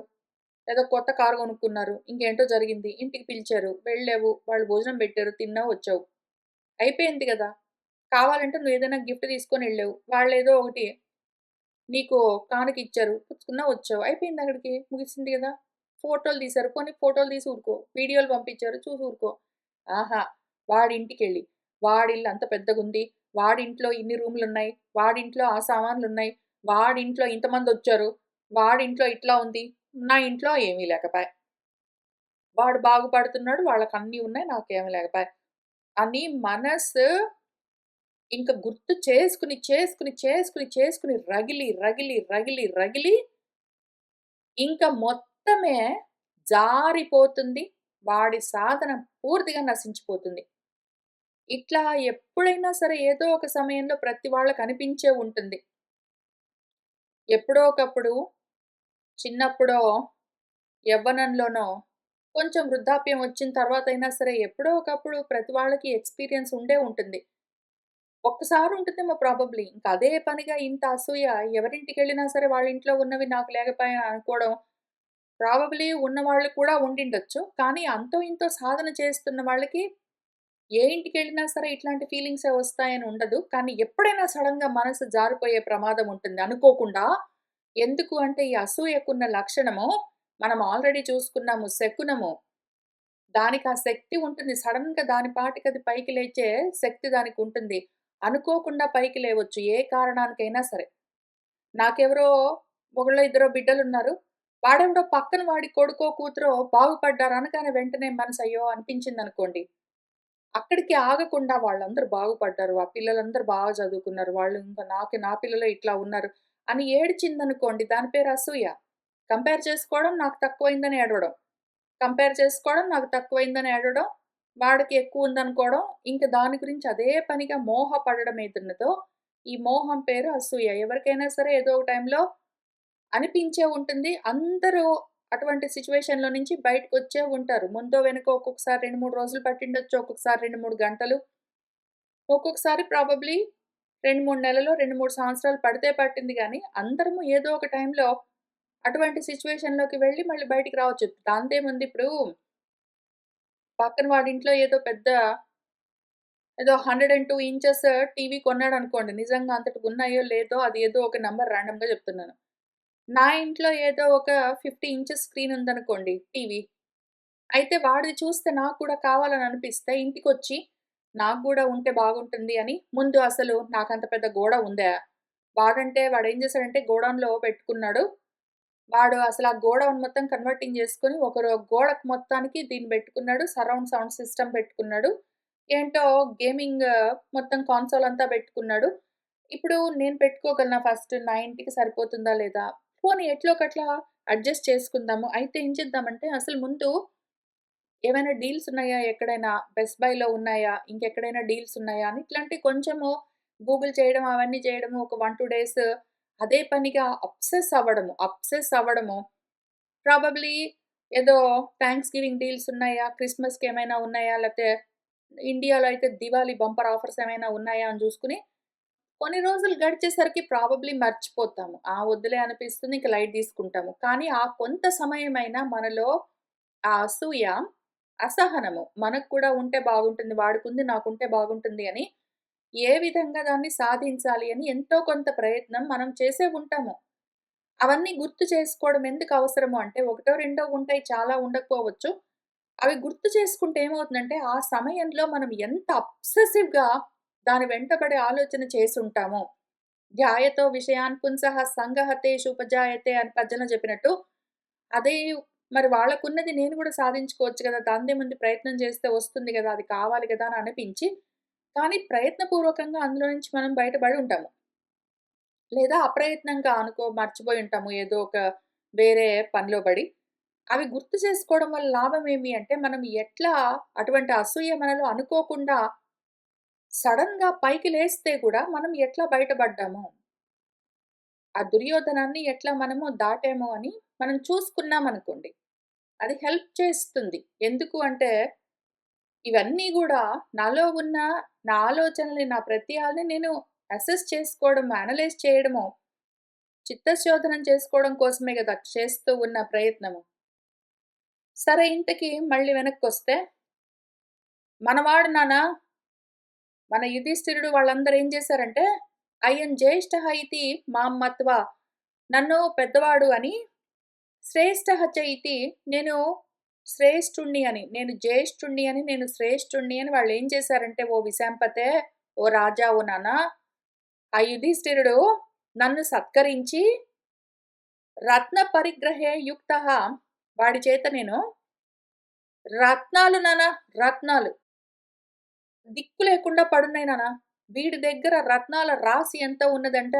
ఏదో కొత్త కారు కొనుక్కున్నారు, ఇంకేంటో జరిగింది, ఇంటికి పిలిచారు, వెళ్ళావు, వాళ్ళు భోజనం పెట్టారు, తిన్నావు, వచ్చావు, అయిపోయింది కదా. కావాలంటే నువ్వు ఏదైనా గిఫ్ట్ తీసుకొని వెళ్ళావు, వాళ్ళు ఏదో ఒకటి నీకు కానుక ఇచ్చారు, పుచ్చుకున్నా వచ్చావు, అయిపోయింది, అక్కడికి ముగిసింది కదా. ఫోటోలు తీశారు, కొన్ని ఫోటోలు తీసి ఊరుకో, వీడియోలు పంపించారు చూసి ఊరుకో. ఆహా, వాడింటికి వెళ్ళి వాడిల్లు అంత పెద్దగుంది, వాడింట్లో ఇన్ని రూములున్నాయి. వాడింట్లో ఆ సామాన్లున్నాయి. వాడింట్లో ఇంతమందొచ్చారు. వాడింట్లో ఇట్లా ఉంది. నా ఇంట్లో ఏమీ లేకపాయె. వాడు బాగుపడుతున్నాడు. వాళ్ళకన్నీ ఉన్నాయి. నాకేమి లేకపాయె. అని మనసు ఇంక గుర్తు చేసుకొని రగిలి ఇంక మొత్తమే జారిపోతుంది. వాడి సాధన పూర్తిగా నశించిపోతుంది. ఇట్లా ఎప్పుడైనా సరే ఏదో ఒక సమయంలో ప్రతి వాళ్ళకనిపించే ఉంటుంది. ఎప్పుడో ఒకప్పుడు చిన్నప్పుడో, యవ్వనంలోనో, కొంచెం వృద్ధాప్యం వచ్చిన తర్వాతైనా సరే ఎప్పుడో ఒకప్పుడు ప్రతి వాళ్ళకి ఎక్స్‌పీరియన్స్ ఉండే ఉంటుంది. ఒక్కసారి ఉంటుందేమో ప్రాబబ్లీ. ఇంక అదే పనిగా ఇంత అసూయ ఎవరింటికెళ్ళినా సరే వాళ్ళ ఇంట్లో ఉన్నవి నాకు లేకపోయాయి అనుకోవడం ప్రాబబ్లీ ఉన్నవాళ్ళు కూడా ఉండిండొచ్చు. కానీ అంతో ఇంతో సాధన చేస్తున్న వాళ్ళకి ఏ ఇంటికెళ్ళినా సరే ఇట్లాంటి ఫీలింగ్సే వస్తాయని ఉండదు. కానీ ఎప్పుడైనా సడెన్‌గా మనసు జారిపోయే ప్రమాదం ఉంటుంది అనుకోకుండా. ఎందుకు అంటే ఈ అసూయకున్న లక్షణము మనం ఆల్రెడీ చూసుకున్నాము శకునము. దానికి ఆ శక్తి ఉంటుంది. సడెన్‌గా దాని పాటికది పైకి లేచే శక్తి దానికుంటుంది. అనుకోకుండా పైకి లేవచ్చు ఏ కారణానికైనా సరే. నాకెవరో ఒకళ్ళో ఇద్దరో బిడ్డలున్నారు. వాడెవడో పక్కన వాడి కొడుకో, కూతురో బాగుపడ్డారు అనగానే వెంటనే మనసు అయ్యో అనిపించిందనుకోండి. అక్కడికి ఆగకుండా వాళ్ళందరూ బాగుపడ్డారు. ఆ పిల్లలందరూ బాగా చదువుకున్నారు. వాళ్ళు ఇంకా నా పిల్లలే ఇట్లా ఉన్నారు అని ఏడిచిందనుకోండి దాని పేరు అసూయ. కంపేర్ చేసుకోవడం, నాకు తక్కువైందని ఏడవడం. కంపేర్ చేసుకోవడం, నాకు తక్కువైందని ఏడవడం, వాడికి ఎక్కువుందనుకోవడం, ఇంక దాని గురించి అదే పనిగా మోహపడడం ఏదున్నదో, ఈ మోహం పేరు అసూయ. ఎవరికైనా సరే ఏదో ఒక టైంలో అనిపించే ఉంటుంది. అందరూ అటువంటి సిట్యుయేషన్‌లో నుంచి బయటకొచ్చే ఉంటారు. ముందో వెనకో ఒక్కొక్కసారి 2, 3 రోజులు పట్టిండొచ్చు. ఒక్కొక్కసారి 2, 3 గంటలు. ఒక్కొక్కసారి ప్రాబబ్లీ 2, 3 నెలలు, 2, 3 సంవత్సరాలు పడితే పట్టింది గానీ, అందరము ఏదో ఒక టైంలో అటువంటి సిట్యుయేషన్‌లోకి వెళ్లి మళ్ళీ బయటికి రావచ్చు. దాందేముంది ఇప్పుడు పక్కన వాడింట్లో ఏదో 102 ఇంచెస్ టీవీ కొన్నాడనుకోండి. నిజంగా అంతటికి ఉన్నాయో లేదో అది ఏదో ఒక నంబర్ రాండమ్‌గా చెప్తున్నాను. నా ఇంట్లో ఏదో ఒక 50 ఇంచెస్ స్క్రీన్ ఉందనుకోండి టీవీ. అయితే వాడిది చూస్తే నాకు కూడా కావాలని అనిపిస్తే ఇంటికొచ్చి నాకు గూడా ఉంటే బాగుంటుంది అని ముందు అసలు నాకంత పెద్ద గోడ ఉందా? వాడేం చేశాడంటే గోడౌన్‌లో పెట్టుకున్నాడు. వాడు అసలు ఆ గోడౌన్ మొత్తం కన్వర్టింగ్ చేసుకొని గోడకు మొత్తానికి దీన్ని పెట్టుకున్నాడు. సరౌండ్ సౌండ్ సిస్టమ్ పెట్టుకున్నాడు. ఏంటో గేమింగ్ మొత్తం కన్సోల్ అంతా పెట్టుకున్నాడు. ఇప్పుడు నేను పెట్టుకోగలనా ఫస్ట్ నా ఇంటికి సరిపోతుందా లేదా? పోనీ ఎట్లో ఒకట్లా అడ్జస్ట్ చేసుకుందాము. అయితే ఏం చేద్దామంటే అసలు ముందు ఏమైనా డీల్స్ ఉన్నాయా ఎక్కడైనా? బెస్ట్ బైలో ఉన్నాయా? ఇంకెక్కడైనా డీల్స్ ఉన్నాయా? అని ఇట్లాంటి కొంచెము గూగుల్ చేయడం అవన్నీ చేయడము ఒక 1, 2 డేస్ అదే పనిగా అబ్సెస్ అవ్వడము. ప్రాబబ్లీ ఏదో థాంక్స్ గివింగ్ డీల్స్ ఉన్నాయా? క్రిస్మస్‌కి ఏమైనా ఉన్నాయా? లేతే ఇండియాలో అయితే దివాళీ బంపర్ ఆఫర్స్ ఏమైనా ఉన్నాయా? అని చూసుకొని కొన్ని రోజులు గడిచేసరికి ప్రాబబ్లీ మర్చిపోతాము. ఆ! వద్దులే అనిపిస్తుంది. ఇంక లైట్ తీసుకుంటాము. కానీ ఆ కొంత సమయమైనా మనలో ఆ అసూయ, అసహనము మనకు కూడా ఉంటే బాగుంటుంది. వాడికుంది నాకుంటే బాగుంటుంది అని ఏ విధంగా దాన్ని సాధించాలి అని ఎంతో కొంత ప్రయత్నం మనం చేసే ఉంటాము. అవన్నీ గుర్తు చేసుకోవడం ఎందుకు అవసరము అంటే ఒకటో, రెండో ఉంటాయి. చాలా ఉండకపోవచ్చు. అవి గుర్తు చేసుకుంటే ఏమవుతుందంటే ఆ సమయంలో మనం ఎంత అబ్సెసివ్‌గా దాని వెంటబడే ఆలోచన చేసుంటామో. ధ్యాయతో విషయాన్ పుంసః సంగహతేషు ఉపజాయతే అని పద్యంలో చెప్పినట్టు, అదే మరి వాళ్ళకున్నది నేను గూడా సాధించుకోవచ్చు గదా! దానిదేముంది ప్రయత్నం చేస్తే వస్తుంది గదా! అది కావాలి గదా! అని అనిపించి, కానీ ప్రయత్నపూర్వకంగా అందులో నుంచి మనం బయటపడి ఉంటాము. లేదా అప్రయత్నంగా మర్చిపోయి ఉంటాము. ఏదో ఒక వేరే పనిలో పడి. అవి గుర్తు చేసుకోవడం వల్ల లాభం ఏమి అంటే, మనం ఎట్లా అటువంటి అసూయ మనలో అనుకోకుండా సడెన్‌గా పైకి లేస్తే గూడా మనం ఎట్లా బయటపడ్డాము. ఆ దుర్యోధనాన్ని ఎట్లా మనము దాటాము అని మనం చూసుకున్నామనుకోండి. అది హెల్ప్ చేస్తుంది. ఎందుకు అంటే, ఇవన్నీ గూడా నాలో ఉన్న నా ఆలోచనల్ని, నా ప్రతియాల్ని నేను అసెస్ చేసుకోవడం, అనలైజ్ చేయడము, చిత్తశోధనం చేసుకోవడం కోసమే గదా! చేస్తూ ఉన్న ప్రయత్నము. సరే ఇంతకి మళ్ళీ వెనక్కొస్తే, మనవాడు నాన్న మన యుధిష్ఠిరుడు వాళ్ళందరూ ఏం చేశారంటే, అయం జ్యేష్ఠః ఇతి మాం మత్వా నన్ను పెద్దవాడు అని శ్రేష్ఠః చ ఇతి నేను శ్రేష్ఠుడిని అని, నేను జ్యేష్ఠుడిని అని, నేను శ్రేష్ఠుడిని అని వాళ్ళేం చేశారంటే, ఓ విశాంపతే ఓ రాజా ఓ నాన్న ఆ యుధిష్ఠిరుడు నన్ను సత్కరించి రత్న పరిగ్రహే యుక్తః వాడి చేత నేను రత్నాలు నాన్న రత్నాలు దిక్కు లేకుండా పడున్నాయి నాన్న. వీడి దగ్గర రత్నాల రాశి ఎంత ఉన్నదంటే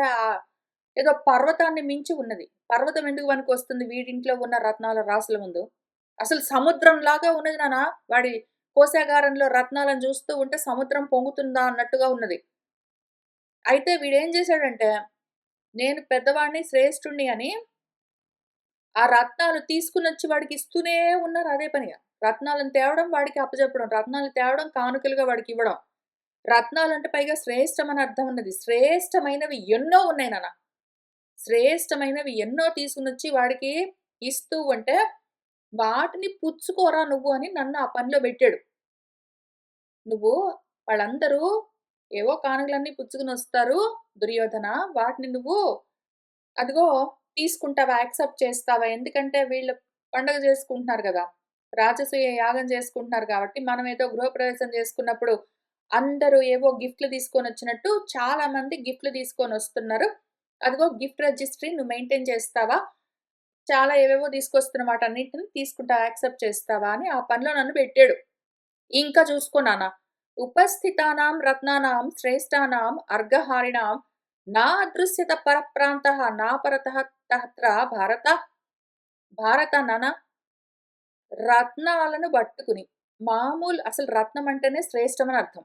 ఏదో పర్వతాన్ని మించి ఉన్నది. పర్వతం ఎందుకు పనికొస్తుంది వీడింట్లో ఉన్న రత్నాల రాసుల ముందు? అసలు సముద్రంలాగా ఉన్నది నాన్న. వాడి కోశాగారంలో రత్నాలను చూస్తూ ఉంటే సముద్రం పొంగుతుందా అన్నట్టుగా ఉన్నది. అయితే వీడేం చేశాడంటే, నేను పెద్దవాడిని, శ్రేష్ఠుడిని అని ఆ రత్నాలు తీసుకొనొచ్చి వాడికి ఇస్తూనే ఉన్నారు అదే పనిగా. రత్నాలను తేవడం, వాడికి అప్పజెప్పడం. రత్నాలు తేవడం, కానుకలుగా వాడికివ్వడం. రత్నాలంటే పైగా శ్రేష్టమని అర్థం ఉన్నది. శ్రేష్టమైనవి ఎన్నో ఉన్నాయి నాన్న. శ్రేష్టమైనవి ఎన్నో తీసుకొనొచ్చి వాడికి ఇస్తూ ఉంటే, వాటిని పుచ్చుకోరా నువ్వు అని నన్ను ఆ పనిలో బెట్టాడు. నువ్వు వాళ్ళందరూ ఏవో కానుకలన్నీ పుచ్చుకొనొస్తారు దుర్యోధన. వాటిని నువ్వు అదిగో తీసుకుంటావా? యాక్సెప్ట్ చేస్తావా? ఎందుకంటే వీళ్ళు పండగ చేసుకుంటున్నారు గదా! రాజసూయ యాగం చేసుకుంటున్నారు కాబట్టి, మనమేదో గృహప్రవేశం చేసుకున్నప్పుడు అందరూ ఏవో గిఫ్ట్‌లు తీసుకొనొచ్చినట్టు చాలా మంది గిఫ్ట్‌లు తీసుకొనొస్తున్నారు. అదిగో గిఫ్ట్ రిజిస్ట్రీ నువ్వు మెయింటైన్ చేస్తావా? చాలా ఏవేవో తీసుకొస్తున్న వాటన్నిటిని తీసుకుంటావా? యాక్సెప్ట్ చేస్తావా? అని ఆ పనిలో నన్ను పెట్టాడు. ఇంకా చూసుకో నాన్న. ఉపస్థితానాం రత్నానాం శ్రేష్ఠానాం అర్ఘహారిణాం నా అదృశ్యత పరప్రాంతః నాపరతః తత్ర భారత. భారత నాన్న రత్నాలను పట్టుకుని మామూలు అసలు రత్నం అంటేనే శ్రేష్టమని అర్థం.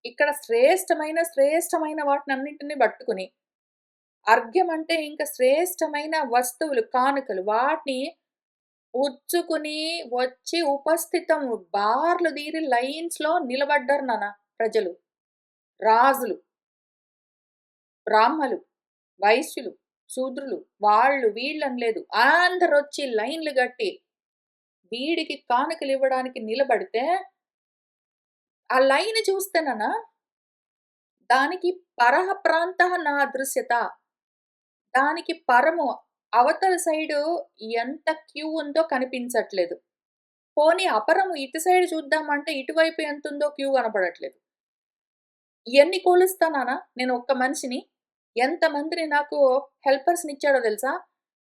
ఇక్కడ శ్రేష్టమైన వాటినన్నింటిని పట్టుకుని అర్ఘ్యం అంటే ఇంక శ్రేష్టమైన వస్తువులు, కానుకలు వాటిని పుచ్చుకుని వచ్చి ఉపస్థితం బార్లు తీరి లైన్స్‌లో నిలబడ్డారు నాన్న ప్రజలు. రాజులు, బ్రాహ్మలు, వైశ్యులు, శూద్రులు వాళ్ళు వీళ్ళని లేదు. అందరొచ్చి లైన్‌లు గట్టి వీడికి కానుకలివ్వడానికి నిలబడితే, ఆ లైన్ చూస్తే నాన్న దానికి పరః ప్రాంతః నా అదృశ్యత. దానికి పరము అవతల సైడు ఎంత క్యూ ఉందో కనిపించట్లేదు. పోనీ అపరము ఇటు సైడ్ చూద్దామంటే ఇటువైపు ఎంతుందో క్యూ కనపడట్లేదు. ఎన్ని కొలుస్తా నాన్న నేను ఒక్క మనిషిని? ఎంతమందిని నాకు హెల్పర్స్‌నిచ్చాడో తెలుసా?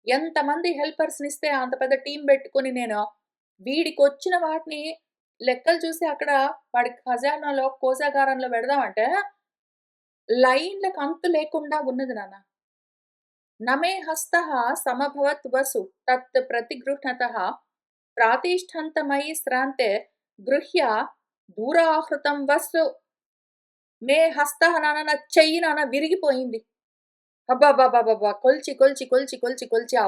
ఎంతమంది హెల్పర్స్‌నిస్తే అంత పెద్ద టీమ్ పెట్టుకొని నేను వీడికొచ్చిన వాటిని లెక్కలు చూసి అక్కడ వాడి ఖజానాలో, కోశాగారంలో పెడదామంటే లైన్‌లకు అంతు లేకుండా ఉన్నది నాన్న. నమే హస్తః సమభవత్ వసు తత్ ప్రతిగృహ్ణతః ప్రాతిష్ఠంతమయి శ్రాంతే గృహ్య దూరాహృతం వస్సు. మే హస్తః నాన్న నా చెయ్యి నాన్న విరిగిపోయింది. అబ్బబ్బబ్బబ్బబ్బా! కొలిచి ఆ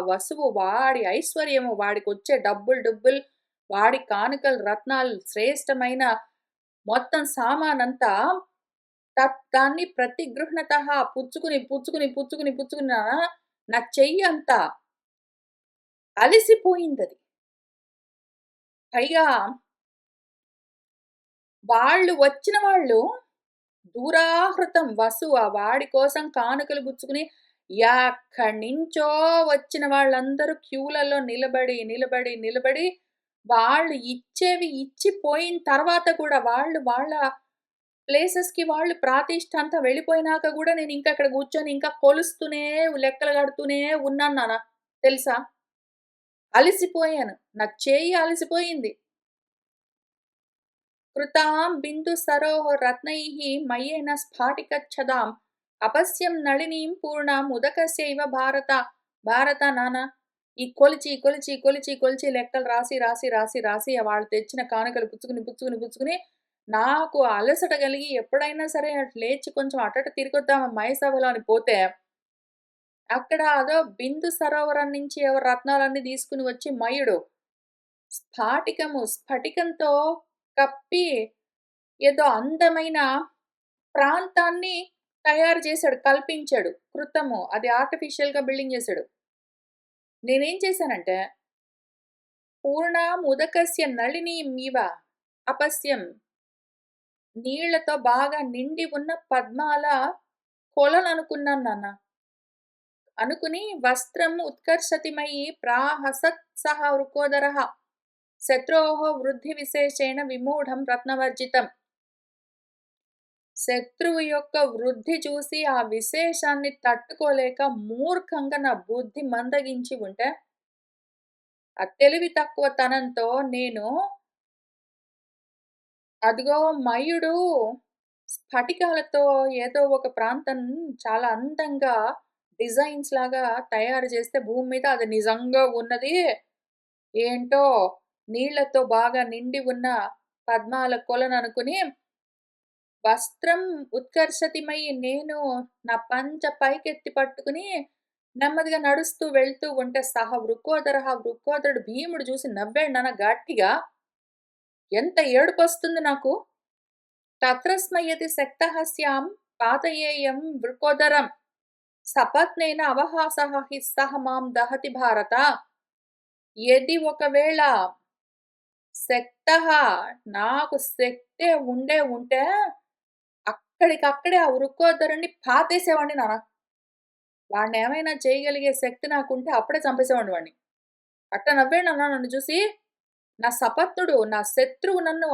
వసువు వాడి ఐశ్వర్యము, వాడికొచ్చే డబ్బులు, వాడి కానుకలు, రత్నాలు, శ్రేష్టమైన మొత్తం సామానంతా దాన్ని ప్రతిగృహ్ణతః పుచ్చుకుని నా చెయ్యి అంతా అలిసిపోయిందది. పైగా వచ్చిన వాళ్ళు దూరాహృతం వాడి కోసం కానుకలు పుచ్చుకుని ఎక్కడ్నించో వచ్చిన వాళ్ళందరూ క్యూలలో నిలబడి వాళ్ళు ఇచ్చేవి ఇచ్చిపోయిన తర్వాత కూడా వాళ్ళ ప్లేసెస్‌కి వాళ్ళు ప్రాతిష్ఠ అంతా వెళ్ళిపోయినాక గూడా నేనింకా ఇక్కడ కూర్చొని ఇంకా కొలుస్తూనే, లెక్కలు కడుతూనే ఉన్నాను నాన్న తెలుసా? అలిసిపోయాను. నా చెయ్యి అలసిపోయింది. కృతాం బిందు సరోః రత్నైః మయేన స్ఫాటికచ్చదాం అపశ్యం నళినీం పూర్ణాం ఉదకస్యైవ భారత. భారత నాన్న ఈ కొలిచి లెక్కలు రాసి వాళ్ళు తెచ్చిన కానుకలు పుచ్చుకుని నాకు అలసట కలిగి ఎప్పుడైనా సరే లేచి కొంచెం అటట తిరిగొద్దామా మయసభలో అని పోతే, అక్కడ అదో బిందు సరోవరం నుంచి ఏవో రత్నాలన్నీ తీసుకొని వచ్చి మయుడు స్ఫటికంతో కప్పి ఏదో అందమైన ప్రాంతాన్ని తయారు చేశాడు, కల్పించాడు. కృతము అది ఆర్టిఫిషియల్‌గా బిల్డింగ్ చేశాడు. నేనేం చేశానంటే, పూర్ణాముదకస్య నళినీమివ అపశ్యం నీళ్లతో బాగా నిండి ఉన్న పద్మాల కొలననుకున్నాను నాన్న. అనుకుని వస్త్రం ఉత్కర్షతిమయి ప్రాహసత్ సహ వృకోదరః శత్రోః వృద్ధి విశేషేణ విమూఢం రత్నవర్జితం. శత్రువు యొక్క వృద్ధి చూసి ఆ విశేషాన్ని తట్టుకోలేక మూర్ఖంగా నా బుద్ధి మందగించి ఉంటే, ఆ తెలివి తక్కువతనంతో నేను అదిగో మయుడు స్ఫటికాలతో ఏదో ఒక ప్రాంతం చాలా అందంగా డిజైన్స్ లాగా తయారు చేస్తే భూమి మీద అది నిజంగా ఉన్నది. ఏంటో నీళ్ళతో బాగా నిండి ఉన్న పద్మాల కొలననుకుని వస్త్రం ఉత్కర్షతిమయి నేను నా పంచ పైకెత్తి పట్టుకుని నెమ్మదిగా నడుస్తూ వెళ్తూ ఉంటే వృకోదరుడు భీముడు చూసి నవ్వాడు నాన్న గట్టిగా. ఎంత ఏడుపొస్తుంది నాకు. తత్రస్మయతి శక్తః పాతయేయం వృకోదరం సపత్నేన అవహాసః హి సహ మాం దహతి భారత. యది ఒకవేళ శక్తః నాకు శక్తే ఉంటే అక్కడికక్కడే ఆ వృకోదరుడిని పాతేసేవాడిని నాన్న. వాడినేమైనా చేయగలిగే శక్తి నాకుంటే అప్పుడే చంపేసేవాడిని వాడిని. అట్ట నవ్వాడు నాన్న నన్ను చూసి. నా సపత్నుడు, నా శత్రువు నన్ను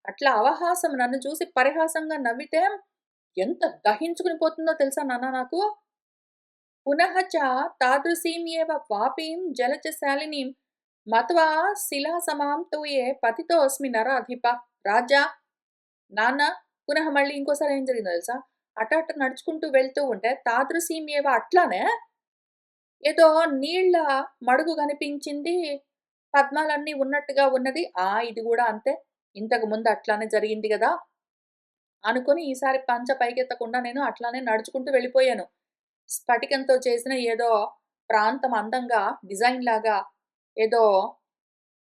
అట్లా అవహాసం నన్ను చూసి పరిహాసంగా నవ్వితే ఎంత దహించుకుని పోతుందో తెలుసా నాన్న నాకు. పునః చ తాదృశీమేవ వాపీం జలజశాలినీం మత్వా శిలాసమాం తూయే పతితోస్మి నరాధిప. రాజా, నాన్న పునః మళ్ళీ ఇంకోసారి ఏం జరిగిందో తెలుసా? అటు అటు నడుచుకుంటూ వెళ్తూ ఉంటే తాదృశీమేవ అట్లానే ఏదో నీళ్ళ మడుగు కనిపించింది. పద్మాలన్నీ ఉన్నట్టుగా ఉన్నది. ఇది గూడా అంతే. ఇంతకు ముందు అట్లానే జరిగింది గదా! అనుకోని ఈసారి పంచ పైకెత్తకుండా నేను అట్లానే నడుచుకుంటూ వెళ్ళిపోయాను. స్ఫటికంతో చేసిన ఏదో ప్రాంతం అందంగా డిజైన్‌లాగా ఏదో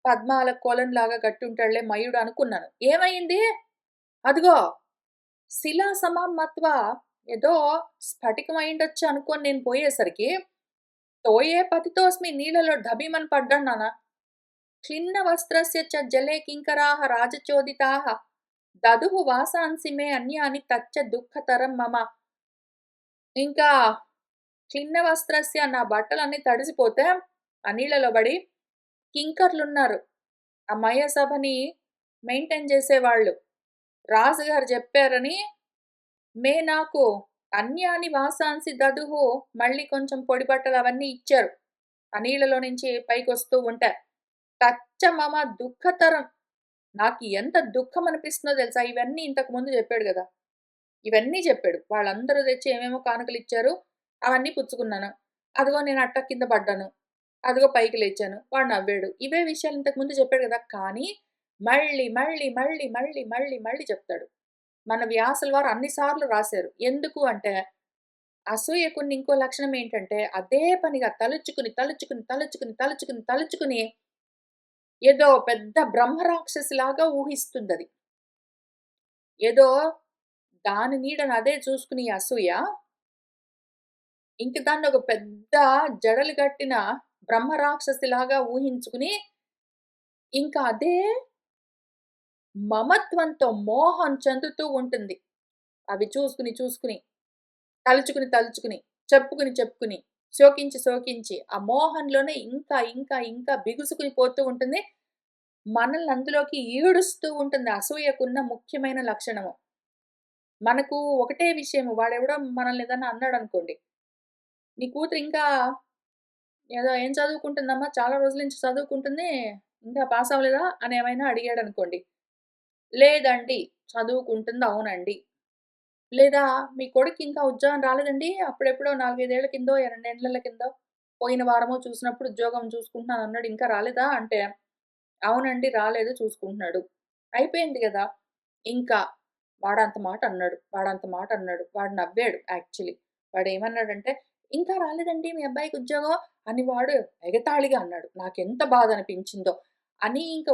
పద్మాల కొలనులాగా కట్టుంటాడులే మయుడు అనుకున్నాను. ఏమైంది? అదిగో శిలా సమం మత్వా ఏదో స్ఫటికం అయ్యుండొచ్చు అనుకోని నేను పోయేసరికి తోయే పతితోస్మి నీళ్ళలో ఢబీమని పడ్డాను నాన్న. క్లిన్న వస్త్రస్య చ జలే కింకరాః రాజచోదితాః దదుః వాసాంసి మే అన్యాని తచ్చ దుఃఖతరం మమ. ఇంకా క్లిన్న వస్త్రస్య నా బట్టలన్నీ తడిసిపోతే ఆ నీళ్ళలో పడి కింకర్లున్నారు. ఆ మయ సభని మెయింటైన్ చేసేవాళ్ళు. రాజుగారు చెప్పారని నాకు అన్యాని వాసాంసి దదుః మళ్ళీ కొంచెం పొడి బట్టలు అవన్నీ ఇచ్చారు. ఆ నీళ్ళలో నుంచి పైకొస్తూ ఉంటే. తచ్చ మమ దుఃఖతరం. నాకు ఎంత దుఃఖం అనిపిస్తుందో తెలుసా? ఇవన్నీ ఇంతకు ముందు చెప్పాడు గదా! ఇవన్నీ చెప్పాడు. వాళ్ళందరూ తెచ్చి ఏమేమో కానుకలిచ్చారు. అవన్నీ పుచ్చుకున్నాను. అదిగో నేను అట్ట కింద పడ్డాను. అదిగో పైకి లేచాను. వాడు నవ్వాడు. ఇవే విషయాలు ఇంతకు ముందు చెప్పాడు గదా! కానీ మళ్ళీ చెప్తాడు. మన వ్యాసుల వారు అన్ని సార్లు రాశారు. ఎందుకు అంటే అసూయకున్న ఇంకో లక్షణం ఏంటంటే అదే పనిగా తలుచుకుని ఏదో పెద్ద బ్రహ్మరాక్షసిలాగా ఊహిస్తుందది. ఏదో దాని నీడను అదే చూసుకుని అసూయ, ఇంక దాన్ని ఒక పెద్ద జడలు కట్టిన బ్రహ్మరాక్షసిలాగా ఊహించుకుని, ఇంకా అదే మమత్వంతో మోహం చెందుతూ ఉంటుంది. అవి చూసుకుని, తలుచుకుని, చెప్పుకుని, శోకించి, ఆ మోహంలోనే ఇంకా బిగుసుకుని పోతూ ఉంటుంది. మనల్ని అందులోకి ఈడుస్తూ ఉంటుంది. అసూయకున్న ముఖ్యమైన లక్షణము. మనకు ఒకటే విషయము వాడెవడో మనల్ని ఏదన్నా అన్నాడనుకోండి. "నీ కూతురు ఇంకా ఏదో ఏం చదువుకుంటుందమ్మా? చాలా రోజుల నుంచి చదువుకుంటుంది. ఇంకా పాస్ అవ్వలేదా?" అని ఏమైనా అడిగాడనుకోండి. "లేదండి. చదువుకుంటుంది. అవునండి." లేదా "మీ కొడుక్కి ఇంకా ఉద్యోగం రాలేదండి. అప్పుడెప్పుడో 4, 5 ఏళ్ల కిందో, 2 నెలల కిందో పోయిన వారమో చూసినప్పుడు ఉద్యోగం చూసుకుంటున్నానన్నాడు. ఇంకా రాలేదా?" అంటే అవునండి. రాలేదు. చూసుకుంటున్నాడు. అయిపోయింది గదా! ఇంకా వాడంత మాట అన్నాడు. వాడు నవ్వాడు యాక్చువల్లీ. వాడేమన్నాడంటే, "ఇంకా రాలేదండి మీ అబ్బాయికి ఉద్యోగం" అని వాడు ఎగతాళిగా అన్నాడు. నాకెంత బాధనిపించిందో. అని ఇంక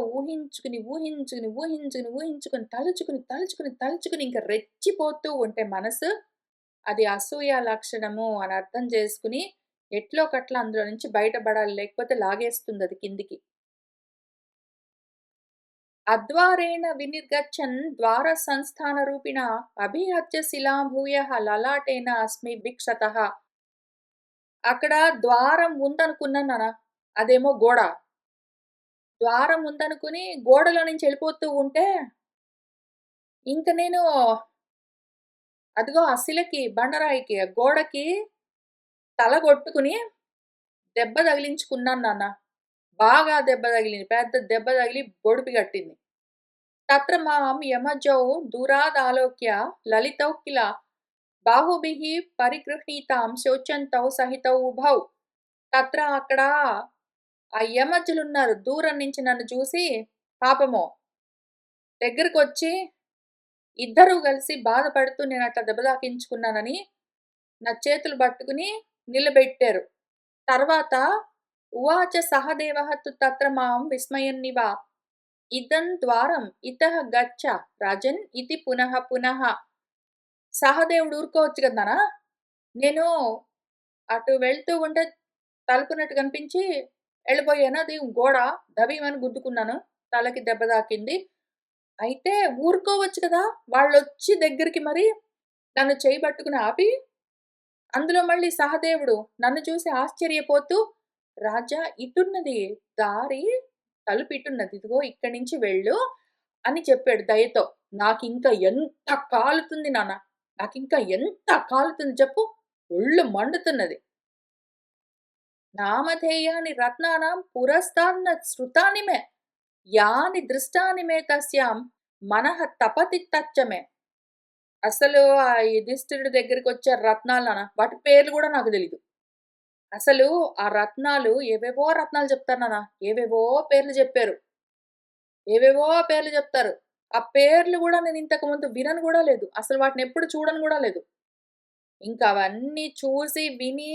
తలుచుకుని ఇంక రెచ్చిపోతూ ఉంటే మనసు, అది అసూయ లక్షణము అని అర్థం చేసుకొని, ఎట్లోకట్ల అందులో నుంచి బయటపడాలి. లేకపోతే లాగేస్తుందది కిందికి. అద్వారేణ వినిర్గచ్చన్ ద్వారసంస్థానరూపిణా అభిహత్య శిలాం భూయః లలాటేన అస్మి భిక్షతః. అక్కడ ద్వారం ఉందనుకున్నాను నాన్న. అదేమో గోడ. ద్వారం ఉందనుకుని గోడలో నుంచి ఎళ్ళిపోతూ ఉంటే, ఇంక నేను అదిగో ఆ శిలకి, బండరాయికి, ఆ గోడకి తల కొట్టుకుని దెబ్బ తగిలించుకున్నాను నాన్న. బాగా దెబ్బ తగిలింది. పెద్ద దెబ్బ తగిలి బొడిపి గట్టింది. తత్ర మాం యమజౌ దూరాదాలోక్య లలితౌ కిల బాహుభిః పరిగృహీతాం శోచంతౌ సహితౌ ఉభౌ. తత్ర అక్కడ ఆ యమజులున్నారు. దూరం నుంచి నన్ను చూసి పాపము దగ్గరకొచ్చి ఇద్దరూ కలిసి బాధపడుతూ నేనట్లా దెబ్బ తాకించుకున్నానని నా చేతులు పట్టుకుని నిలబెట్టారు. తర్వాత ఉవాచ సహదేవః తు తత్ర మాం విస్మయన్నివ ఇదం ద్వారం ఇతః గచ్చ రాజన్ ఇతి పునః పునః. సహదేవుడు ఊరుకోవచ్చు కదా నాన్న. నేను అటు వెళ్తూ ఉంటే తలుపునట్టు కనిపించి ఎళ్ళిపోయాను. అది గోడ దబీమని గుద్దుకున్నాను. తలకి దెబ్బ తాకింది. అయితే ఊరుకోవచ్చు కదా! వాళ్ళొచ్చి దగ్గరికి మరి నన్ను చెయ్యి పట్టుకుని ఆపి, అందులో మళ్ళీ సహదేవుడు నన్ను చూసి ఆశ్చర్యపోతూ, "రాజా ఇటున్నది దారి, తలుపు ఇటున్నది. ఇదిగో ఇక్కడి నుంచి వెళ్ళు" అని చెప్పాడు దయతో. నాకింక ఎంత కాలుతుంది నాన్న. నాకింక ఎంత కాలుతుంది చెప్పు. ఒళ్ళు మండుతున్నది. నామధేయాని రత్నానాం పురస్తాన్న శృతాని మే. యాని దృష్టాని మే తస్యాం మనః తపతి తచ్చ మే. అసలు ఆ యుధిష్ఠిరుడి దగ్గరికొచ్చే రత్నాలు నాన్న. వాటి పేర్లు గూడా నాకు తెలీదు. అసలు ఆ రత్నాలు ఏవేవో రత్నాలు చెప్తారు నాన్న. ఏవేవో పేర్లు జెప్పారు. ఏవేవో పేర్లు జెప్తారు. ఆ పేర్లు గూడా నేను ఇంతకు ముందు వినను గూడా లేదు. అసలు వాటినెప్పుడు చూడను గూడా లేదు. ఇంక అవన్నీ చూసి, విని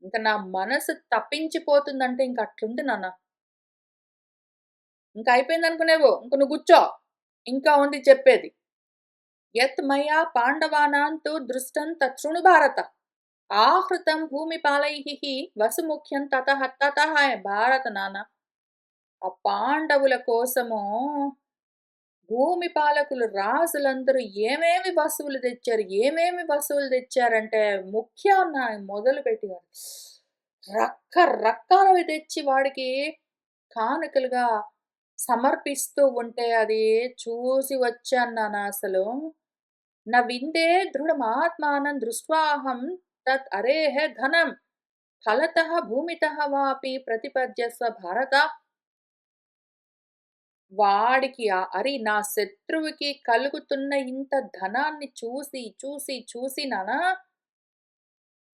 ఇంక నా మనసు తపించిపోతుందంటే ఇంక అట్లుంది నాన్న. ఇంక అయిపోయిందనుకునేవు. ఇంక నువ్వు కూర్చో. ఇంకా ఉంది చెప్పేది. యత్ మయా పాండవానాం తు దృష్టం తచ్చృణు భారత. ఆహృతం భూమిపాలైః వసుముఖ్యం తతః తతః భారత నాన్న. ఆ పాండవుల కోసము భూమి పాలకులు రాజులందరూ ఏమేమి వస్తువులు తెచ్చారు, ఏమేమి వస్తువులు తెచ్చారంటే ముఖ్యాన్న మొదలుపెట్టివారు. రకరకాలవి తెచ్చి వాడికి కానుకలుగా సమర్పిస్తూ ఉంటే అది చూసి వచ్చాను నాన్న అసలు. న విందే దృఢమాత్మానం దృష్ట్వాహం తత్ అరేః ఘనం ఫలతః భూమితః వాపి ప్రతిపద్యస్వ భారత. వాడికి నా శత్రువుకి కలుగుతున్న ఇంత ధనాన్ని చూసి, చూసి, చూసి నాన్న,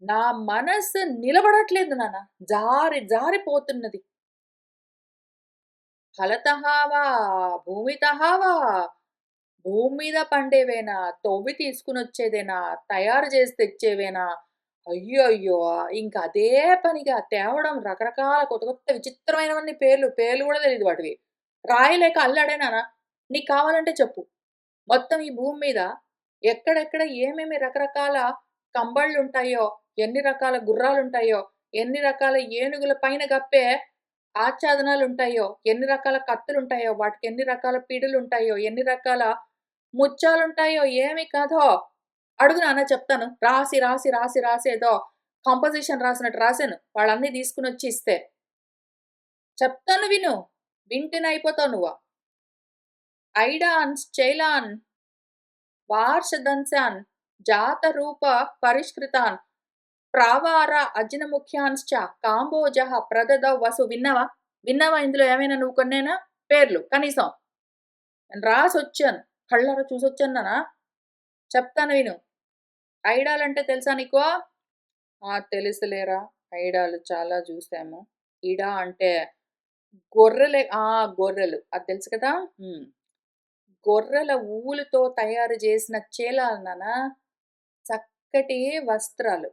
నా మనసు నిలబడట్లేదు నాన్న. జారి జారిపోతున్నది. ఫలతః వా, భూమితః వా, భూమి మీద పండేవేనా? తవ్వి తీసుకొనొచ్చేదేనా? తయారు చేసి తెచ్చేవేనా? అయ్యయ్యో! ఇంక అదే పనిగా తేవడం రకరకాల కొత్త కొత్త విచిత్రమైనవన్నీ పేర్లు, పేర్లు గూడా తెలీదు వాటివి. రాయలేక అల్లాడే నాన్న. నీకు కావాలంటే చెప్పు. మొత్తం ఈ భూమి మీద ఎక్కడెక్కడ ఏమేమి రకరకాల కంబళ్ళుంటాయో, ఎన్ని రకాల గుర్రాలుంటాయో, ఎన్ని రకాల ఏనుగుల పైన గప్పే ఆచ్ఛాదనాలుంటాయో, ఎన్ని రకాల కత్తులుంటాయో, వాటికెన్ని రకాల పిడులుంటాయో, ఎన్ని రకాల ముత్యాలుంటాయో, ఏమి కథో అడుగు నాన్న చెప్తాను. రాసి, రాసి, రాసి, రాసి ఏదో కంపోజిషన్ రాసినట్టు రాసాను. వాళ్ళన్నీ తీసుకొనొచ్చి ఇస్తే. చెప్తాను విను. వింటేనే అయిపోతావు నువ్వు. ఐడాన్, చైలాన్, వార్షదంశాన్, జాతరూప పరిష్కృతాన్, ప్రావార అజినముఖ్యాన్శ్చ కాంబోజః ప్రదదౌ వసు. విన్నావా? విన్నావా ఇందులో ఏమైనా నువ్వు కొన్నేనా? పేర్లు కనీసం. నేను రాసొచ్చాను. కళ్ళారా చూసొచ్చాను నాన్న. చెప్తాను విను. ఐడాల్ అంటే తెలుసా నీకు? ఆ! తెలుసులేరా. ఐడాలు చాలా చూసాము. ఇడా అంటే గొర్రెలే. ఆ! గొర్రెలు. అది తెలుసు కదా! హ్మ్. గొర్రెల ఊలుతో తయారు చేసిన చీలాలు నాన్న. చక్కటి వస్త్రాలు.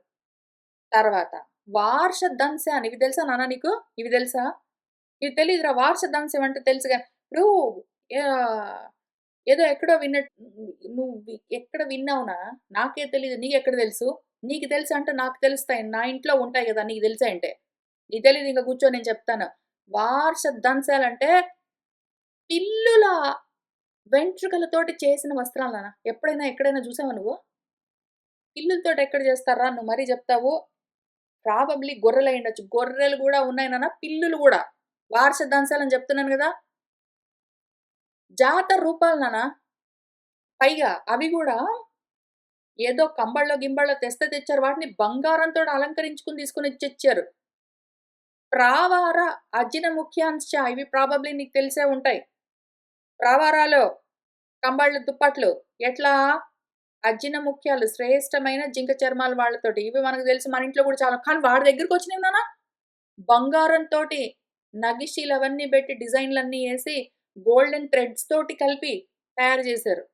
తర్వాత వార్షదంశాన్ ఇవి తెలుసా నాన్న నీకు? ఇవి తెలుసా? ఇవి తెలీదురా. వార్షదంశం అంటే తెలుసుగా. ఇప్పుడు యాహ్! ఏదో ఎక్కడో విన్నట్టు నువ్వు ఎక్కడ విన్నావునా? నాకే తెలీదు. నీకెక్కడ తెలుసు? నీకు తెలుసంటే నాకు తెలుస్తాయి. నా ఇంట్లో ఉంటాయి గదా! నీకు తెలుసాయంటే. నీకు తెలీదు ఇంక కూర్చో నేను చెప్తాను. వార్షదంశాలంటే పిల్లుల వెంట్రుకలతోటి చేసిన వస్త్రాలు నాన్న. ఎప్పుడైనా ఎక్కడైనా చూసావా నువ్వు? పిల్లులతోటి ఎక్కడ చేస్తార్రా? నువ్వు మరీ చెప్తావు. ప్రాబబ్లీ గొర్రెలయ్యుండొచ్చు. గొర్రెలు గూడా ఉన్నాయి నాన్న. పిల్లులు గూడా. వార్షదంశాలని చెప్తున్నాను గదా! జాతర రూపాలు నాన్న. పైగా అవి గూడా ఏదో కంబళ్ళో, గింబళ్ళో తెస్తే తెచ్చారు. వాటిని బంగారంతోటి అలంకరించుకొని తీసుకొనొచ్చిచ్చారు. ప్రావార అజిన ముఖ్యాంశ ఇవి ప్రాబబ్లీ నీకు తెలిసే ఉంటాయి. ప్రావారాలో కంబళ్ళు, దుప్పట్లు ఎట్లా అజ్జిన ముత్యాలు శ్రేష్టమైన జింక చర్మాలు వాళ్ళతోటి. ఇవి మనకు తెలుసు. మన ఇంట్లో కూడా చాలా కానీ వాడి దగ్గరికొచ్చినవి నాన్న బంగారంతోటి నగిషీలవన్నీ బెట్టి డిజైన్‌లన్నీ యేసి గోల్డెన్ థ్రెడ్స్ తోటి కలిపి తయారు జేశారు.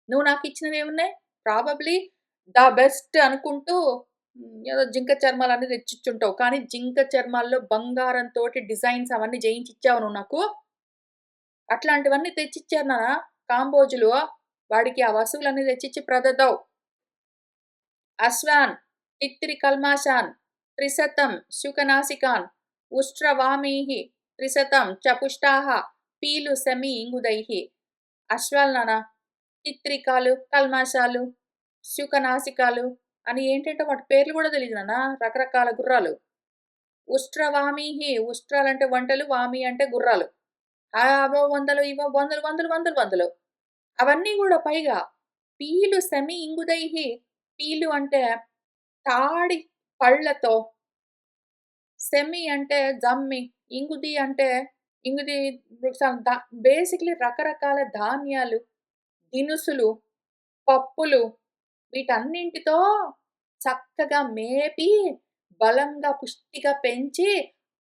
నువ్వు నాకిచ్చినవేమున్నాయి? ప్రాబబ్లీ ద బెస్ట్ అనుకుంటూ ఏదో జింక చర్మాలన్నీ తెచ్చిచ్చుంటావు. కానీ జింక చర్మాల్లో బంగారంతోటి డిజైన్స్ అవన్నీ జేయించిచ్చావు నువ్వు నాకు. అట్లాంటివన్నీ తెచ్చిచ్చారు నాన్న కాంబోజులు. వాడికి ఆ వస్తువులన్నీ తెచ్చిచ్చి ప్రదద్దౌ. అశ్వాన్, తిత్తిరి కల్మాషాన్, త్రిశతం శుకనాసికాన్, ఉష్ట్రవామీః, త్రిశతం చ పుష్టాః, పీలు సెమి ఇంగుదైః. అశ్వాలు నాన్న, తిత్రికాలు, కల్మాషాలు, శుకనాసికాలు అని ఏంటంటే వాటి పేర్లు గూడా తెలీదు నాన్న. రకరకాల గుర్రాలు. ఉష్ట్రవామీః ఉష్ట్రాలంటే ఒంటెలు, వామి అంటే గుర్రాలు. అవో వందలు, ఇవో వందలు, వందలు, వందలు, వందలు. అవన్నీ గూడా పైగా పీలు సెమి ఇంగుదైః. పీలు అంటే తాడి పళ్ళతో, సెమి అంటే జమ్మి, ఇంగుది అంటే ఇంగుది వృక్షాలు బేసిక్‌లీ రకరకాల ధాన్యాలు, దినుసులు, పప్పులు వీటన్నింటితో చక్కగా మేపి, బలంగా, పుష్టిగా పెంచి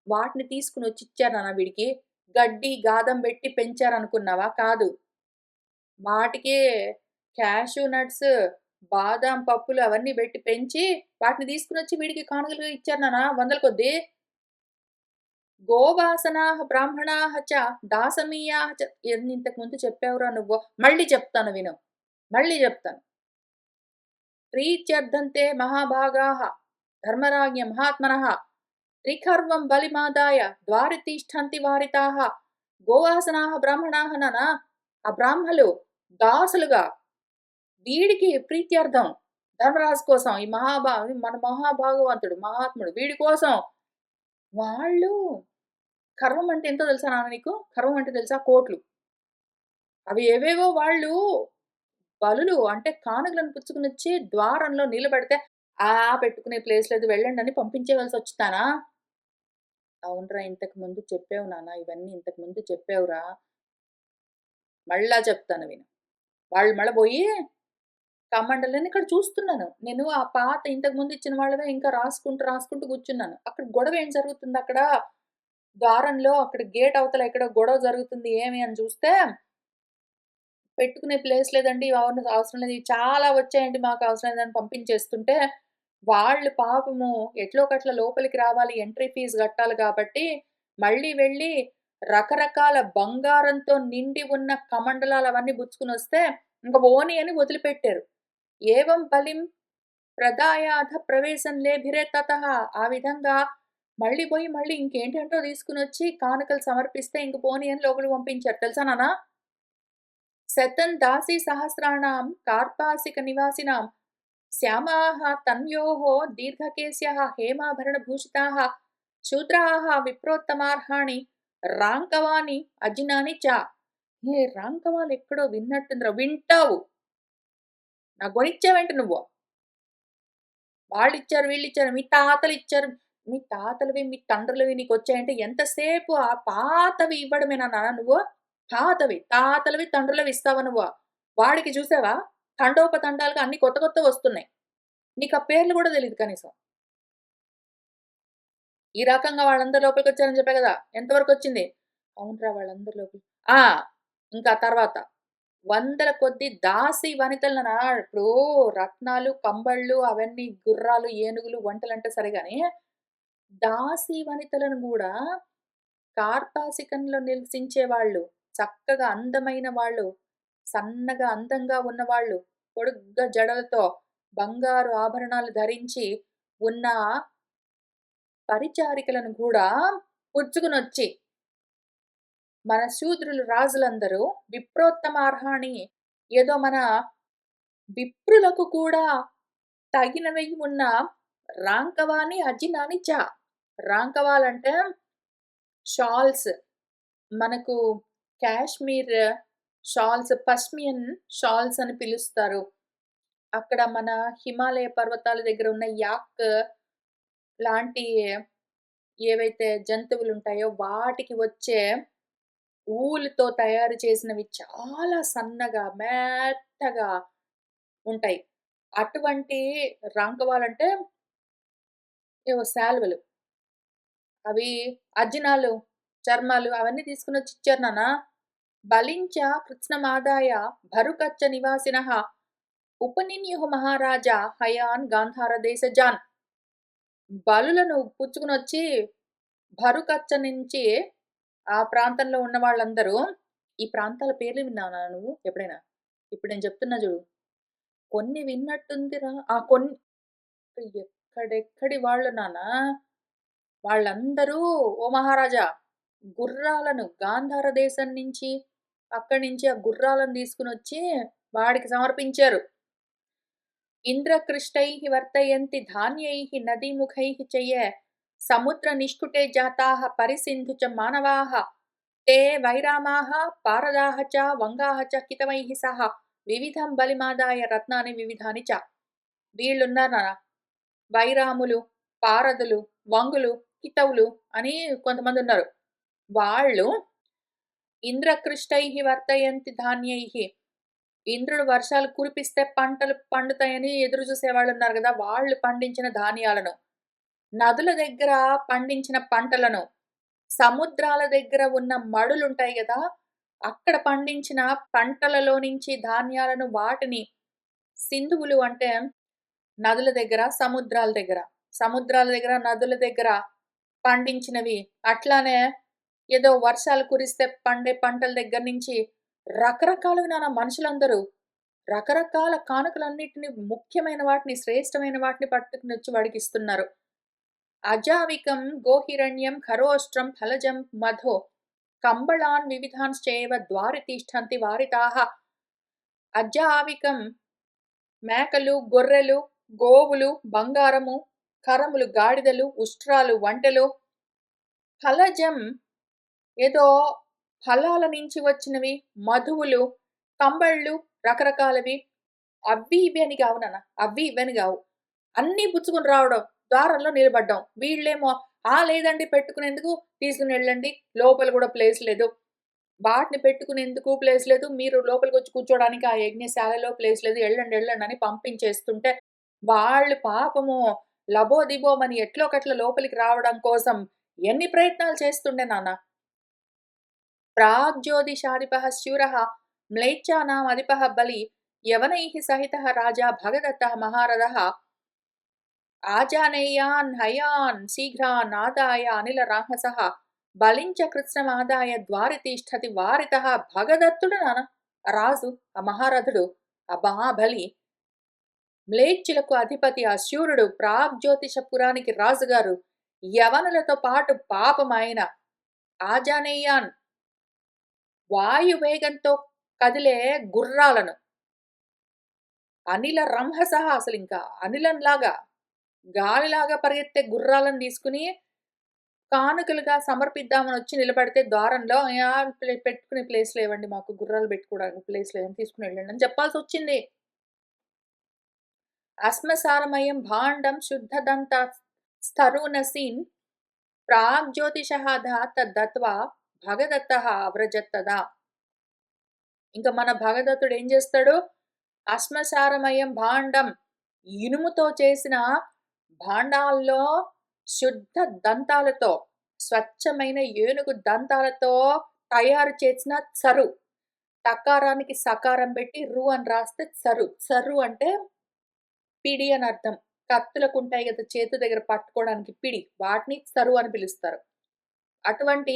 వాటిని తీసుకొనొచ్చిచ్చారు నాన్న వీడికి. గడ్డి, గాదం బెట్టి పెంచారనుకున్నావా? కాదు. వాటికే క్యాష్యూ నట్స్, బాదాం పప్పులు అవన్నీ బెట్టి పెంచి, వాటిని తీసుకొనొచ్చి వీడికి కానుకలుగా ఇచ్చారు నాన్న వందల కొద్దీ. గోవాసనాః బ్రాహ్మణాః చ దాసమీయాః చ ఇంతకు ముందు చెప్పావురా నువ్వు. మళ్ళీ చెప్తాను విను. మళ్ళీ జెప్తాను. ప్రీత్యర్థంతే మహాభాగాః ధర్మరాజ్ఞ మహాత్మనః త్రిఖర్వం బలిమాదాయ ద్వారి తిష్టంతి వారితాః. గోవాసనాః బ్రాహ్మణాః నాన్న ఆ బ్రాహ్మలు దాసులుగా వీడికి ప్రీత్యర్థం ధర్మరాజు కోసం ఈ మన మహాభాగవంతుడు, మహాత్ముడు వీడి కోసం వాళ్ళు కర్వం అంటే ఎంతో తెలుసా నాన్న నీకు? కర్వం అంటే తెలుసా? కోట్లు. అవి ఏవేవో వాళ్ళు బలులు అంటే కానుకలను పుచ్చుకొనొచ్చి ద్వారంలో నిలబెడితే, పెట్టుకునే ప్లేస్ లేదు వెళ్ళండని పంపించేవాల్సొచ్చుతానా? అవునురా ఇంతకు ముందు చెప్పావు నాన్న ఇవన్నీ ఇంతకు ముందు చెప్పావురా. మళ్ళా చెప్తాను విను. వాళ్ళు మళ్ళా బోయి నేను ఇక్కడ చూస్తున్నాను. నేను ఆ పాత ఇంతకు ముందు ఇచ్చిన వాళ్ళవే ఇంకా రాసుకుంటూ, రాసుకుంటూ కూర్చున్నాను. అక్కడ గొడవ ఏం జరుగుతుందక్కడ? ద్వారంలో అక్కడ గేట్ అవతల ఎక్కడో గొడవ జరుగుతుంది ఏమి అని చూస్తే, పెట్టుకునే ప్లేస్ లేదండి. అవును అవసరం లేదు. ఇవి చాలా వచ్చాయండి మాకు అవసరం లేదని పంపించేస్తుంటే, వాళ్ళు పాపము ఎట్లోకట్ల లోపలికి రావాలి. ఎంట్రీ ఫీజ్ కట్టాలి కాబట్టి, మళ్ళీ వెళ్ళి రకరకాల బంగారంతో నిండి ఉన్న కమండలాలు అవన్నీ బుచ్చుకొనొస్తే, ఇంక పోనీ అని వదిలిపెట్టారు. ఏవం బలిం ప్రదాయాథ ప్రవేశం లేభిరే తతః. ఆ విధంగా మళ్ళీ పోయి మళ్ళీ ఇంకేంటేంటో తీసుకొనొచ్చి కానుకలు సమర్పిస్తే ఇంక పోనీ అని లోపలికి పంపించారు. తెలుసా నాన్న? శతం దాసీ సహస్రాణం కార్పాసిక నివాసినాం శ్యామాః తన్యోః దీర్ఘకేశ్యాః హేమాభరణభూషితాః శూద్రాః విప్రోత్తమార్హాణి రాంకవాని అజినాని చ. ఏ రాంకవాలు ఎక్కడో విన్నట్టుందిరా. వింటావు. నాకు కొనిచ్చావేంటి నువ్వు? వాళ్ళిచ్చారు, వీళ్ళిచ్చారు, మీ తాతలిచ్చారు. మీ తాతలవి, మీ తండ్రులవి నీకొచ్చాయంటే ఎంతసేపు ఆ పాతవి ఇవ్వడమేనా నాన్న నువ్వు? పాతవి, తాతలవి, తండ్రులవి ఇస్తావా నువ్వు? వాడికి చూసావా? తండోపతండాలుగా అన్ని కొత్త కొత్తవొస్తున్నాయి. నీకా పేర్లు గూడా తెలీదు కనీసం. ఈ రకంగా వాళ్ళందరూ లోపలికొచ్చారని చెప్పా గదా! ఎంతవరకొచ్చింది? అవునురా వాళ్ళందరూ లోపలికి ఆ! ఇంకా తర్వాత వందల కొద్దీ దాసీ వనితలనా ఇప్పుడు రత్నాలు, కంబళ్ళు అవన్నీ గుర్రాలు, ఏనుగులు, ఒంటెలంటే సరే గాని, దాసీ వనితలను గూడా కార్పాసికంలో నివసించేవాళ్ళు, చక్కగా అందమైన వాళ్ళు, సన్నగా అందంగా ఉన్నవాళ్ళు, పొడుగ్గా జడలతో బంగారు ఆభరణాలు ధరించి ఉన్న పరిచారికలను గూడా పుచ్చుకొనొచ్చి, మన శూద్రులు రాజులందరూ విప్రోత్తమార్హాణి ఏదో మన విప్రులకు కూడా తగినవై ఉన్న రాంకవాని, అజినాని చ. రాంకవాలంటే షాల్స్. మనకు కాశ్మీర్ షాల్స్, పష్మియన్ షాల్స్ అని పిలుస్తారు. అక్కడ మన హిమాలయ పర్వతాల దగ్గర ఉన్న యాక్ లాంటి ఏవైతే జంతువులుంటాయో వాటికి వచ్చే ఊలుతో తయారు చేసినవి చాలా సన్నగా, మెత్తగా ఉంటాయి. అటువంటి రంకవాలంటే ఏవో శాలువలు. అవి అజ్జినాలు, చర్మాలు అవన్నీ తీసుకొనొచ్చి ఇచ్చారు నాన్న. బలించ కృత్స్నమాదాయ భరుకచ్చ నివాసినః ఉపనిన్యుః మహారాజా హయాన్ గాంధార దేశజాన్. బలులను పుచ్చుకొనొచ్చి భరుకచ్చ నుంచి ఆ ప్రాంతంలో ఉన్న వాళ్ళందరూ ఈ ప్రాంతాల పేర్లు విన్నావా నువ్వు ఎప్పుడైనా? ఇప్పుడు నేను చెప్తున్నా చూడు. కొన్ని విన్నట్టుందిరా. కొన్ని ఎక్కడెక్కడి వాళ్ళు నాన్న. వాళ్ళందరూ ఓ మహారాజా గుర్రాలను గాంధార దేశం నుంచి అక్కడి నుంచి ఆ గుర్రాలను తీసుకొనొచ్చి వాడికి సమర్పించారు. ఇంద్రకృష్టైః వర్తయంతి ధాన్యైః నదీముఖైః చయ్య సముద్ర నిష్కుటే జాతాః పరిసింధు చ మానవాః తే వైరామాః పారదాః చ వంగాః చ కితమైః సహ వివిధం బలిమాదాయ రత్నాని వివిధాని చ. వీళ్ళున్నారా వైరాములు, పారదులు, వంగులు, కితవులు అని కొంతమందున్నారు. వాళ్ళు ఇంద్రకృష్టైః వర్తయంతి ధాన్యైః. ఇంద్రుడు వర్షాలు కురిపిస్తే పంటలు పండుతాయని ఎదురు చూసేవాళ్ళున్నారు గదా! వాళ్ళు పండించిన ధాన్యాలను, నదుల దగ్గర పండించిన పంటలను, సముద్రాల దగ్గర ఉన్న మడులుంటాయి గదా! అక్కడ పండించిన పంటలలో నుంచి ధాన్యాలను వాటిని సింధువులు అంటే నదుల దగ్గర, సముద్రాల దగ్గర. సముద్రాల దగ్గర, నదుల దగ్గర పండించినవి. అట్లానే ఏదో వర్షాలు కురిస్తే పండే పంటల దగ్గర నుంచి రకరకాలుగా నాన్న మనుషులందరూ రకరకాల కానుకలన్నిటిని ముఖ్యమైన వాటిని, శ్రేష్టమైన వాటిని పట్టుకునొచ్చి వాడికిస్తున్నారు. అజావికం గోహిరణ్యం ఖరోష్ట్రం ఫలజం మధో కంబళాన్ వివిధాంశ్చైవ ద్వారి తిష్టంతి వారితాః. అజావికం మేకలు, గొర్రెలు, గోవులు, బంగారము, కరములు, గాడిదలు, ఉష్ట్రాలు, ఒంటెలు, ఫలజం ఏదో ఫలాల నుంచి వచ్చినవి, మధువులు, కంబళ్ళు రకరకాలవి. అవ్వి ఇవి అని గావు నాన్న. అవ్వి ఇవని గావు. అన్నీ పుచ్చుకొని రావడం. ద్వారంలో నిలబడ్డం. వీళ్ళేమో లేదండి పెట్టుకునేందుకు తీసుకొనెళ్ళండి. లోపల గూడా ప్లేస్ లేదు. వాటిని పెట్టుకునేందుకు ప్లేస్ లేదు. మీరు లోపలికొచ్చి కూర్చోడానికి ఆ యజ్ఞశాలలో ప్లేస్ లేదు. ఎళ్ళండి అని పంపించేస్తుంటే, వాళ్ళు పాపము లబోదిబోమని ఎట్లోకట్ల లోపలికి రావడం కోసం ఎన్ని ప్రయత్నాలు చేస్తుండే నాన్న. ప్రాగ్జ్యోతిషాధిపః శూరः మ్లేచ్ఛానామధిపः బలి యవనైః సహితः రాజా భగదత్తः మహారథः ఆజానేయాన్ హయాన్ శీఘ్రాన్ ఆదాయ అనిలరాంహసః బలించ కృత్స్నమాదాయ ద్వారి తిష్టతి వారితః. భగదత్తుడు నాన్న రాజు, ఆ మహారథుడు, ఆ మహాబలి, మ్లేచ్చులకు అధిపతి ఆ శూరుడు, ప్రాగ్జ్యోతిషపురానికి రాజుగారు, యవనులతో పాటు పాపం ఆయన ఆజానేయాన్ వాయువేగంతో కదిలే గుర్రాలను, అనిల రంహసః అసలింకా అనిలంలాగా, గాలిలాగా పరిగెత్తే గుర్రాలను తీసుకుని కానుకలుగా సమర్పిద్దామని వచ్చి నిలబడితే ద్వారంలో పెట్టుకునే ప్లేస్ లేవండి మాకు, గుర్రాలు పెట్టుకోవడానికి ప్లేస్ లేదని తీసుకుని వెళ్ళండి అని చెప్పాల్సొచ్చింది. అశ్మసారమయం భాండం శుద్ధదంత స్థరూనసీన్ ప్రాగ్జ్యోతిషః తద్దత్వా భగదత్తః అవ్రజత్తదా. ఇంకా మన భగదత్తుడు ఏం చేస్తాడు? అశ్మసారమయం భాండం, ఇనుముతో చేసిన భాండాల్లో శుద్ధ దంతాలతో, స్వచ్ఛమైన ఏనుగు దంతాలతో తయారు చేసిన చరు. తకారానికి సకారం పెట్టి రు అని రాస్తే చరు. చరు అంటే పిడి అని అర్థం. కత్తులకుంటాయి కదా చేతి దగ్గర పట్టుకోవడానికి పిడి, వాటిని చరు అని పిలుస్తారు. అటువంటి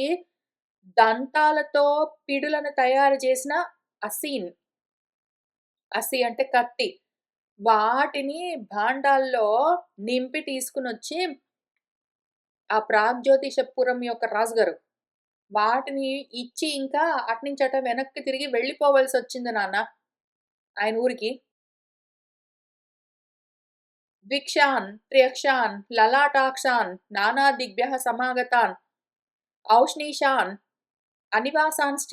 దంతాలతో పిడులను తయారు చేసిన అసీన్, అసి అంటే కత్తి, వాటిని భాండాల్లో నింపి తీసుకునొచ్చి ఆ ప్రాగ్జ్యోతిషపురం యొక్క రాజుగారు వాటిని ఇచ్చి ఇంకా అట్నుంచట వెనక్కి తిరిగి వెళ్ళిపోవలసొచ్చింది నాన్న ఆయన ఊరికి. ద్విక్షాన్, త్ర్యక్షాన్, లలాటాక్షాన్, నానాదిగ్భ్యః సమాగతాన్, ఔష్ణీషాన్, అనివాసాంశ్చ,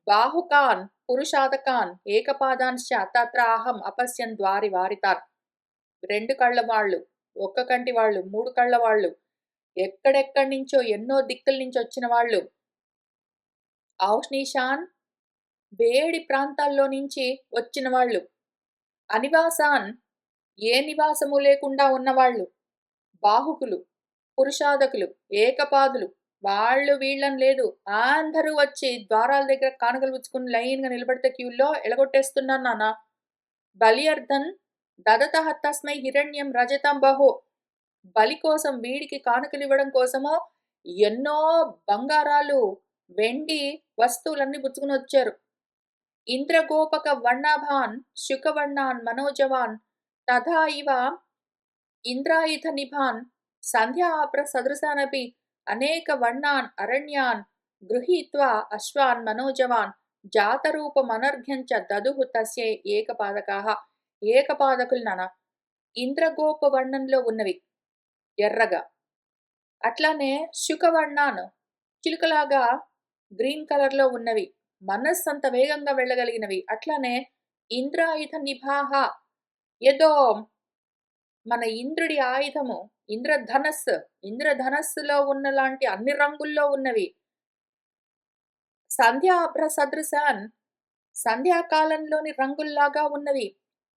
బాహుకాన్, పురుషాదకాన్ ఏకపాదాంశ్చ తత్ర అహం అపశ్యన్ ద్వారి వారితాన్. 2 కళ్ళ వాళ్ళు, ఒక్క కంటి వాళ్ళు, 3 కళ్ళ వాళ్ళు, ఎక్కడెక్కడి నుంచో ఎన్నో దిక్కుల నుంచి వచ్చిన వాళ్ళు, ఔష్ణీషాన్ వేడి ప్రాంతాల్లో నుంచి వచ్చిన వాళ్ళు, అనివాసాన్ ఏ నివాసము లేకుండా ఉన్నవాళ్ళు, బాహుకులు, పురుషాదకులు, ఏకపాదులు, వాళ్ళు వీళ్ళని లేదు. అందరూ వచ్చి ద్వారాల దగ్గర కానుకలు పుచ్చుకుని లైన్‌గా నిలబడితే క్యూలో ఎలగొట్టేస్తున్నాను నాన్న. బలి అర్థన్ దదతః తస్మై హిరణ్యం రజతం బహు. బలి కోసం వీడికి కానుకలివ్వడం కోసమో ఎన్నో బంగారాలు, వెండి వస్తువులన్నీ పుచ్చుకుని వచ్చారు. ఇంద్రగోపక వర్ణాభాన్ శుకవర్ణాన్ మనోజవాన్ తథా ఇవ ఇంద్రాయుధ నిభాన్ సంధ్యా ఆప్ర సదృశానపి అనేక వర్ణాన్ అరణ్యాన్ గృహీత్వా అశ్వాన్ మనోజవాన్ జాతరూపమనర్ఘ్యంచ దదుః తస్యై ఏకపాదకాః. ఏకపాదకులు నాన్న ఇంద్రగోప వర్ణంలో ఉన్నవి ఎర్రగా, అట్లానే శుకవర్ణాన్ చిలుకలాగా గ్రీన్ కలర్లో ఉన్నవి, మనస్సంత వేగంగా వెళ్ళగలిగినవి. అట్లానే ఇంద్రాయుధ నిభాహ ఏదో మన ఇంద్రుడి ఆయుధము ఇంద్రధనస్సులో ఉన్నలాంటి అన్ని రంగుల్లో ఉన్నవి. సంధ్యాభ్ర సదృశాన్ సంధ్యాకాలంలోని రంగుల్లాగా ఉన్నవి.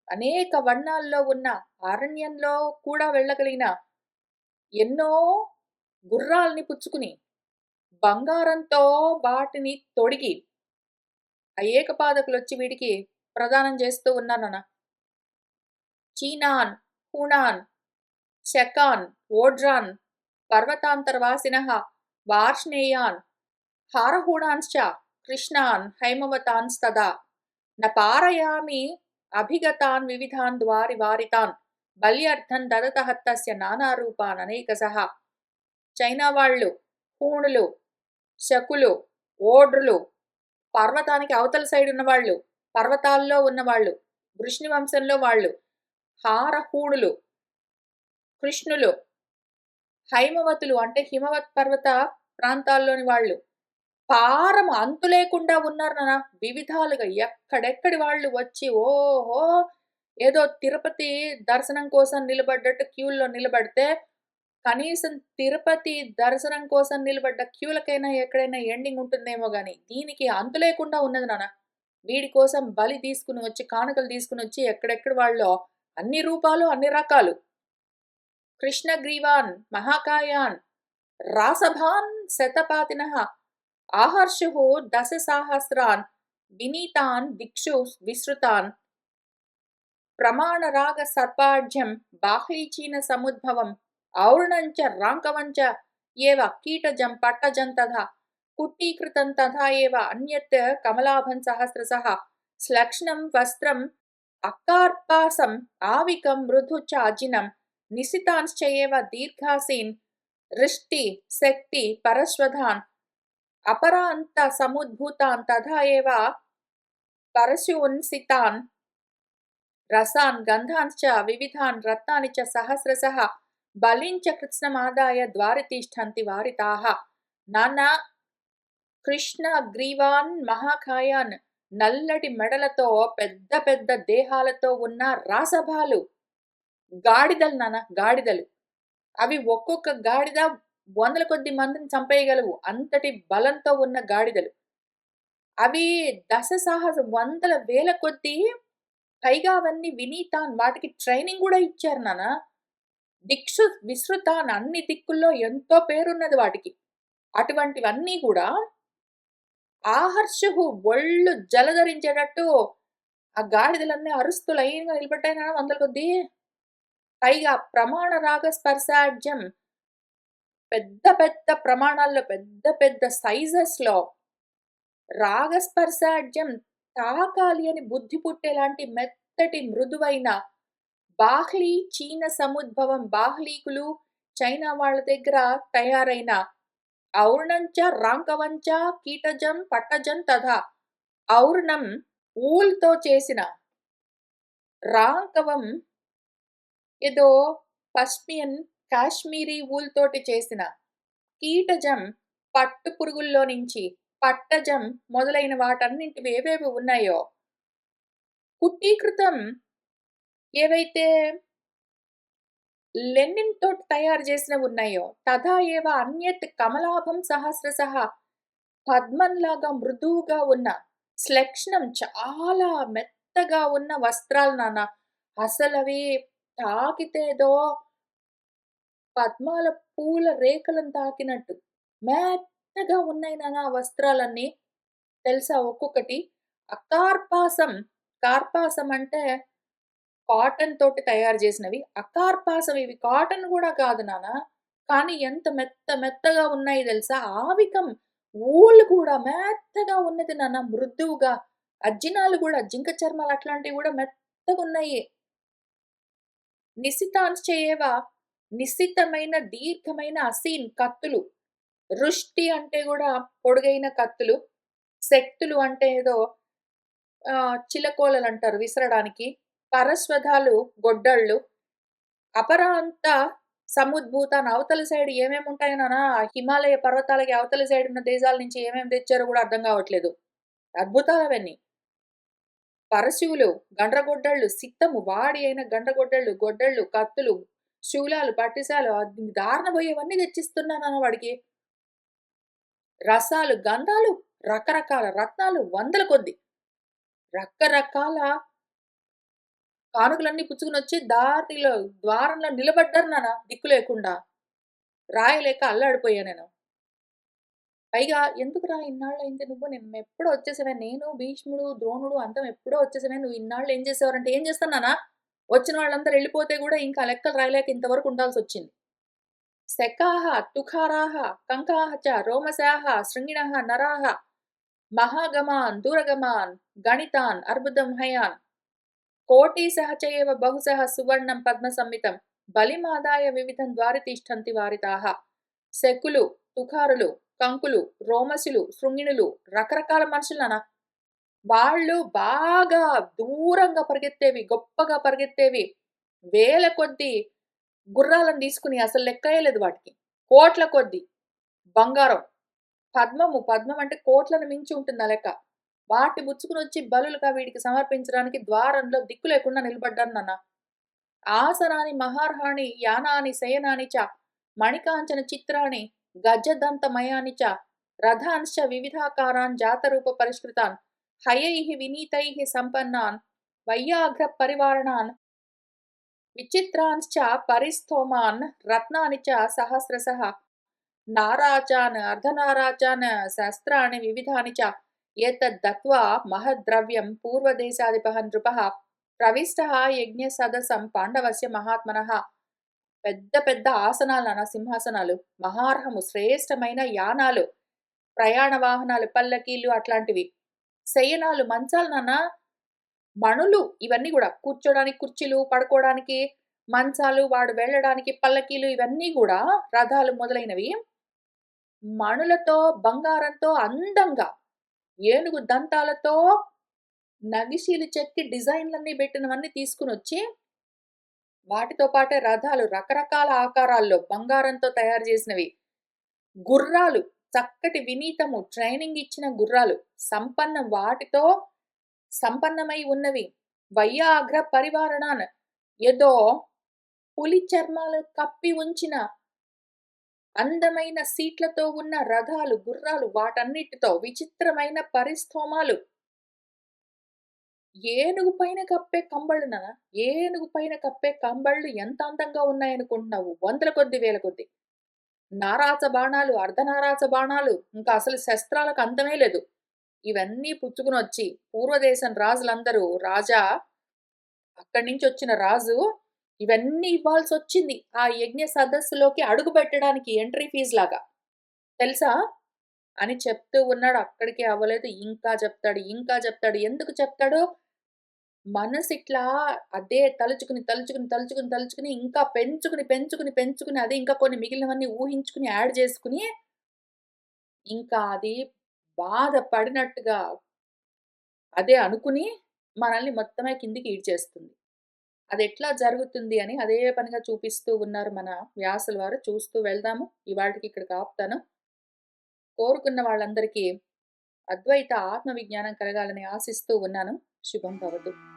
అనేక వర్ణాల్లో ఉన్న అరణ్యంలో కూడా వెళ్ళగలిగిన ఎన్నో గుర్రాల్ని పుచ్చుకుని బంగారంతో వాటిని తొడిగి ఆ ఏకపాదకులొచ్చి వీడికి ప్రదానం చేస్తూ ఉన్నానన్న. చీనాన్, హూణాన్, శకాన్, ఓడ్రాన్, పర్వతాంతర్వాసినః, వార్ష్ణేయాన్, హారహూణాంశ్చ కృష్ణాన్ హైమవతాంస్తదా న పారయామి అభిగతాన్ వివిధాన్ ద్వారి వారితాన్ బల్యర్థన్ దదతః తస్య నానారూపాన్ అనేకశః. చైనా వాళ్ళు, హూణులు, శకులు, ఓడ్రులు, పర్వతానికి అవతల సైడ్ ఉన్నవాళ్ళు, పర్వతాల్లో ఉన్నవాళ్ళు, వృష్ణి వంశంలో వాళ్ళు, హారహూణులు, కృష్ణులు, హైమవతులు అంటే హిమవత్ పర్వత ప్రాంతాల్లోని వాళ్ళు, పారము అంతు లేకుండా ఉన్నారు నాన్న. వివిధాలుగా ఎక్కడెక్కడి వాళ్ళు వచ్చి ఓహో ఏదో తిరుపతి దర్శనం కోసం నిలబడ్డట్టు క్యూల్లో నిలబడితే కనీసం తిరుపతి దర్శనం కోసం నిలబడ్డ క్యూలకైనా ఎక్కడైనా ఎండింగ్ ఉంటుందేమో గాని దీనికి అంతు లేకుండా ఉన్నది నాన్న. వీడి కోసం బలి తీసుకుని వచ్చి కానుకలు తీసుకుని వచ్చి ఎక్కడెక్కడ వాళ్ళో అన్ని రూపాలు అన్ని రకాలు. కృష్ణగ్రీవాన్ మహాకాయాన్ రాసభాన్ శతపాతినః ఆహర్షుః దశసాహస్రాన్ వినీతాన్ దిక్షు విసృతాన్ ప్రమాణరాగ సర్పాఢ్యం బాహ్లీచీన సముద్భవం ఔర్ణంచ రాంకవంచ ఏవ కీటజం పట్టజం తథా కుట్టీకృతం తథా ఏవ అన్యత్ కమలాభం సహస్రశః శ్లక్ష్ణం వస్త్రం అక్కార్పాసం ఆవికం మృదు చ అజినం నిశితాంశ్చ ఏవ దీర్ఘాసీన్ రిష్టి శక్తి పరశ్వధాన్ అపరాంత సముద్భూతాన్ తథా ఏవ పరశూన్సితాన్ రసాన్ గంధాంశ్చ వివిధాన్ రత్నాని చ సహస్రశః బలించ కృత్స్నమాదాయ ద్వారితిష్ఠంతి వారితాః. నాన్న కృష్ణ గ్రీవాన్ మహాకాయాన్ నల్లటి మెడలతో పెద్ద పెద్ద దేహాలతో ఉన్న రాసభాలు, గాడిదలు నాన్న, గాడిదలు. అవి ఒక్కొక్క గాడిద వందల కొద్ది మందిని చంపేయగలవు, అంతటి బలంతో ఉన్న గాడిదలు. అవి వందల వేల కొద్దీ, పైగా అవన్నీ వినీతాన్ వాటికి ట్రైనింగ్ కూడా ఇచ్చారు నాన్న. దిక్షు విసృతాన్ అన్ని దిక్కుల్లో ఎంతో పేరున్నది వాటికి. అటువంటివన్నీ కూడా ఆహర్షుహు ఒళ్ళు జలధరించేటట్టు ఆ గాడిదలన్నీ అరుస్తూ లైన్గా నిలబడ్డాయి నాన్న వందల కొద్దీ. పైగా ప్రమాణ రాగ స్పర్శాఢ్యం పెద్ద పెద్ద ప్రమాణాల్లో పెద్ద పెద్ద సైజెస్లో రాగస్పర్శాఢ్యం తాకాలి అని బుద్ధి పుట్టేలాంటి మెత్తటి మృదువైన బాహ్లీ చీన సముద్భవం బాహ్లీకులు చైనా వాళ్ళ దగ్గర తయారైన ఔర్ణంచ రాంకవంచ కీటజం పట్టజం తథా ఔర్ణం ఊల్తో చేసిన, రాంకవం ఏదో పష్మియన్ కాశ్మీరీ ఊల్ తోటి చేసిన, కీటజం పట్టు పురుగుల్లో నుంచి, పట్టజం మొదలైన వాటన్నింటివి ఏవేవి ఉన్నాయో, కుటీకృతం ఏవైతే లెనిన్ తోటి తయారు చేసినవున్నాయో, తథా ఏవ అన్యత్ కమలాభం సహస్రశః పద్మంలాగా మృదువుగా ఉన్న, శ్లక్ష్ణం చాలా మెత్తగా ఉన్న వస్త్రాలు నాన్న. అసలవి తాకితేదో పద్మాల పూల రేఖలను తాకినట్టు. మెత్తగా ఉన్నాయి నాన్న ఆ వస్త్రాలన్నీ. తెలుసా ఒక్కొక్కటి? అకార్పాసం, కార్పాసం అంటే కాటన్ తోటి తయారు చేసినవి. అకార్పాసం ఇవి కాటన్ గూడా కాదు నాన్న. కానీ ఎంత మెత్తగా ఉన్నాయి తెలుసా? ఆవికం వూల్ కూడా మెత్తగా ఉన్నది నాన్న మృదువుగా. అజ్జినాలు గూడా జింక చర్మాలు అట్లాంటివి గూడా మెత్తగున్నాయి. నిశితాంశ్చయేవ నిశితమైన దీర్ఘమైన అసీన్ కత్తులు. రుష్టి అంటే గూడా పొడుగైన కత్తులు. శక్తులు అంటే ఏదో చిలకోలలంటారు విసరడానికి. పరశ్వథాలు గొడ్డళ్ళు. అపరాంత సముద్భూతాన్ అవతల సైడ్ ఏమేముంటాయో నాన్న, ఆ హిమాలయ పర్వతాలకి అవతల సైడ్ ఉన్న దేశాల నుంచి ఏమేమి తెచ్చారో గూడా అర్థం గావట్లేదు. అద్భుతాలవన్నీ. పరశువులు, గండ్రగొడ్డళ్ళు, సిత్తము వాడి అయిన గండ్రగొడ్డళ్ళు, గొడ్డళ్ళు, కత్తులు, శూలాలు, పట్టిసాలు దారుణబోయేవన్నీ తెచ్చిస్తున్నానన్న వాడికి. రసాలు, గంధాలు, రకరకాల రత్నాలు వందల కొద్దీ. రకరకాల కానుకలన్నీ పుచ్చుకొనొచ్చి ద్వారంలో నిలబడ్డారు నాన్న దిక్కు లేకుండా. రాయలేక అల్లాడిపోయా నేను. పైగా ఎందుకురా ఇన్నాళ్ళయింది నువ్వు ఎప్పుడో వచ్చేసావే. నేను, భీష్ముడు, ద్రోణుడు అంతం ఎప్పుడో వచ్చేసావే. నువ్వు ఇన్నాళ్ళు ఏం చేసేవారంటే, ఏం చేస్తాను నాన్న? వచ్చిన వాళ్ళందరూ ఎళ్ళిపోతే గూడా ఇంకా లెక్కలు రాయలేక ఇంతవరకు ఉండాల్సొచ్చింది. శకాః, తుఖారాః, కంకాః చ, రోమశాః, శృంగిణః నరాః, మహాగమాన్, దూరగమాన్, గణితాన్, అర్బుదం హయాన్, కోటీశః చ ఏవ బహుశః సువర్ణం పద్మసంమితం, బలిమాదాయ వివిధం ద్వారితిష్ఠంతి వారితాః. శకులు, తుఖారులు, కంకులు, రోమశులు, శృంగిణులు రకరకాల మనుషులు నాన్న. వాళ్ళు బాగా దూరంగా పరిగెత్తేవి, గొప్పగా పరిగెత్తేవి. వేల కొద్దీ గుర్రాలను తీసుకొని అసలు లెక్కేయలేదు వాటికి. కోట్ల కొద్దీ బంగారం. పద్మం అంటే కోట్లను మించి ఉంటుంది ఆ లెక్క. వాటిని బుచ్చుకునొచ్చి బలులుగా వీడికి సమర్పించడానికి ద్వారంలో దిక్కు లేకుండా నిలబడ్డాను నాన్న. ఆసనాని మహార్హాణి యానాని శయనాని చ, మణికాంచన చిత్రాణి గజదంతమయాని చ, రథాంశ్చ వివిధాకారాన్ జాతరూప పరిష్కృతాన్, హయైః వినీతైః సంపన్నాన్, వయ్యాఘ్ర పరివారణాన్, విచిత్రాంశ్చ పరిస్థోమాన్, రత్నాని చ సహస్రశః, నారాచాన్ అర్ధనారాచాన్ శస్త్రాణి వివిధాని చ, ఏతద్దత్వా మహద్ద్రవ్యం పూర్వదేశాధిపః నృపః ప్రవిష్టః యజ్ఞసదసం పాండవస్య మహాత్మనః. పెద్ద పెద్ద ఆసనాలు నాన్న, సింహాసనాలు, మహార్హము శ్రేష్టమైన యానాలు, ప్రయాణ వాహనాలు, పల్లకీలు అట్లాంటివి. శయనాలు, మంచాలు నాన్న, మణులు ఇవన్నీ గూడా. కూర్చోడానికి కుర్చీలు, పడుకోవడానికి మంచాలు, వాడు వెళ్ళడానికి పల్లకీలు ఇవన్నీ గూడా రథాలు మొదలైనవి. మణులతో, బంగారంతో అందంగా, ఏనుగు దంతాలతో నగిశీలు చెక్కి డిజైన్‌లన్నీ బెట్టినవన్నీ తీసుకొనొచ్చి, వాటితో పాటే రథాలు రకరకాల ఆకారాల్లో బంగారంతో తయారు చేసినవి. గుర్రాలు చక్కటి వినీతము ట్రైనింగ్ ఇచ్చిన గుర్రాలు. వాటితో సంపన్నమై ఉన్నవి. వయ్యాఘ్ర పరివారణాన్ ఏదో పులి చర్మాలు కప్పి ఉంచిన అందమైన సీట్లతో ఉన్న రథాలు, గుర్రాలు వాటన్నిటితో విచిత్రమైన పరిస్థోమాలు. ఏనుగు పైన కప్పే కంబళ్ళు నాన్న. ఏనుగు పైన కప్పే కంబళ్ళు ఎంత అందంగా ఉన్నాయనుకుంటున్నావు? వందల కొద్దీ, వేల కొద్దీ. నారాచ బాణాలు, అర్ధనారాచ బాణాలు, ఇంకా అసలు శస్త్రాలకు అంతమే లేదు. ఇవన్నీ పుచ్చుకునొచ్చి పూర్వదేశం రాజులందరూ రాజా అక్కడి నుంచొచ్చిన రాజు ఇవన్నీ ఇవ్వాల్సొచ్చింది. ఆ యజ్ఞ సదస్సులోకి అడుగు పెట్టడానికి ఎంట్రీ ఫీజులాగా. తెలుసా? అని చెప్తూ ఉన్నాడు. అక్కడికి అవ్వలేదు. ఇంకా చెప్తాడు, ఇంకా చెప్తాడు. ఎందుకు చెప్తాడు? మనసిట్లా అదే తలుచుకుని ఇంకా పెంచుకుని అదే ఇంకా కొన్ని మిగిలినవన్నీ ఊహించుకుని యాడ్ చేసుకుని, ఇంకా అది బాధపడినట్టుగా అదే అనుకుని మనల్ని మొత్తమే కిందికి ఈడ్చేస్తుంది. అదెట్లా జరుగుతుంది అని అదే పనిగా చూపిస్తూ ఉన్నారు మన వ్యాసుల వారు. చూస్తూ వెళ్దాము. ఇవాల్టికి ఇక్కడికి ఆపుతాను. కోరుకున్న వాళ్ళందరికీ అద్వైత ఆత్మ విజ్ఞానం కలగాలని ఆశిస్తూ ఉన్నాను. శుభం భవతు.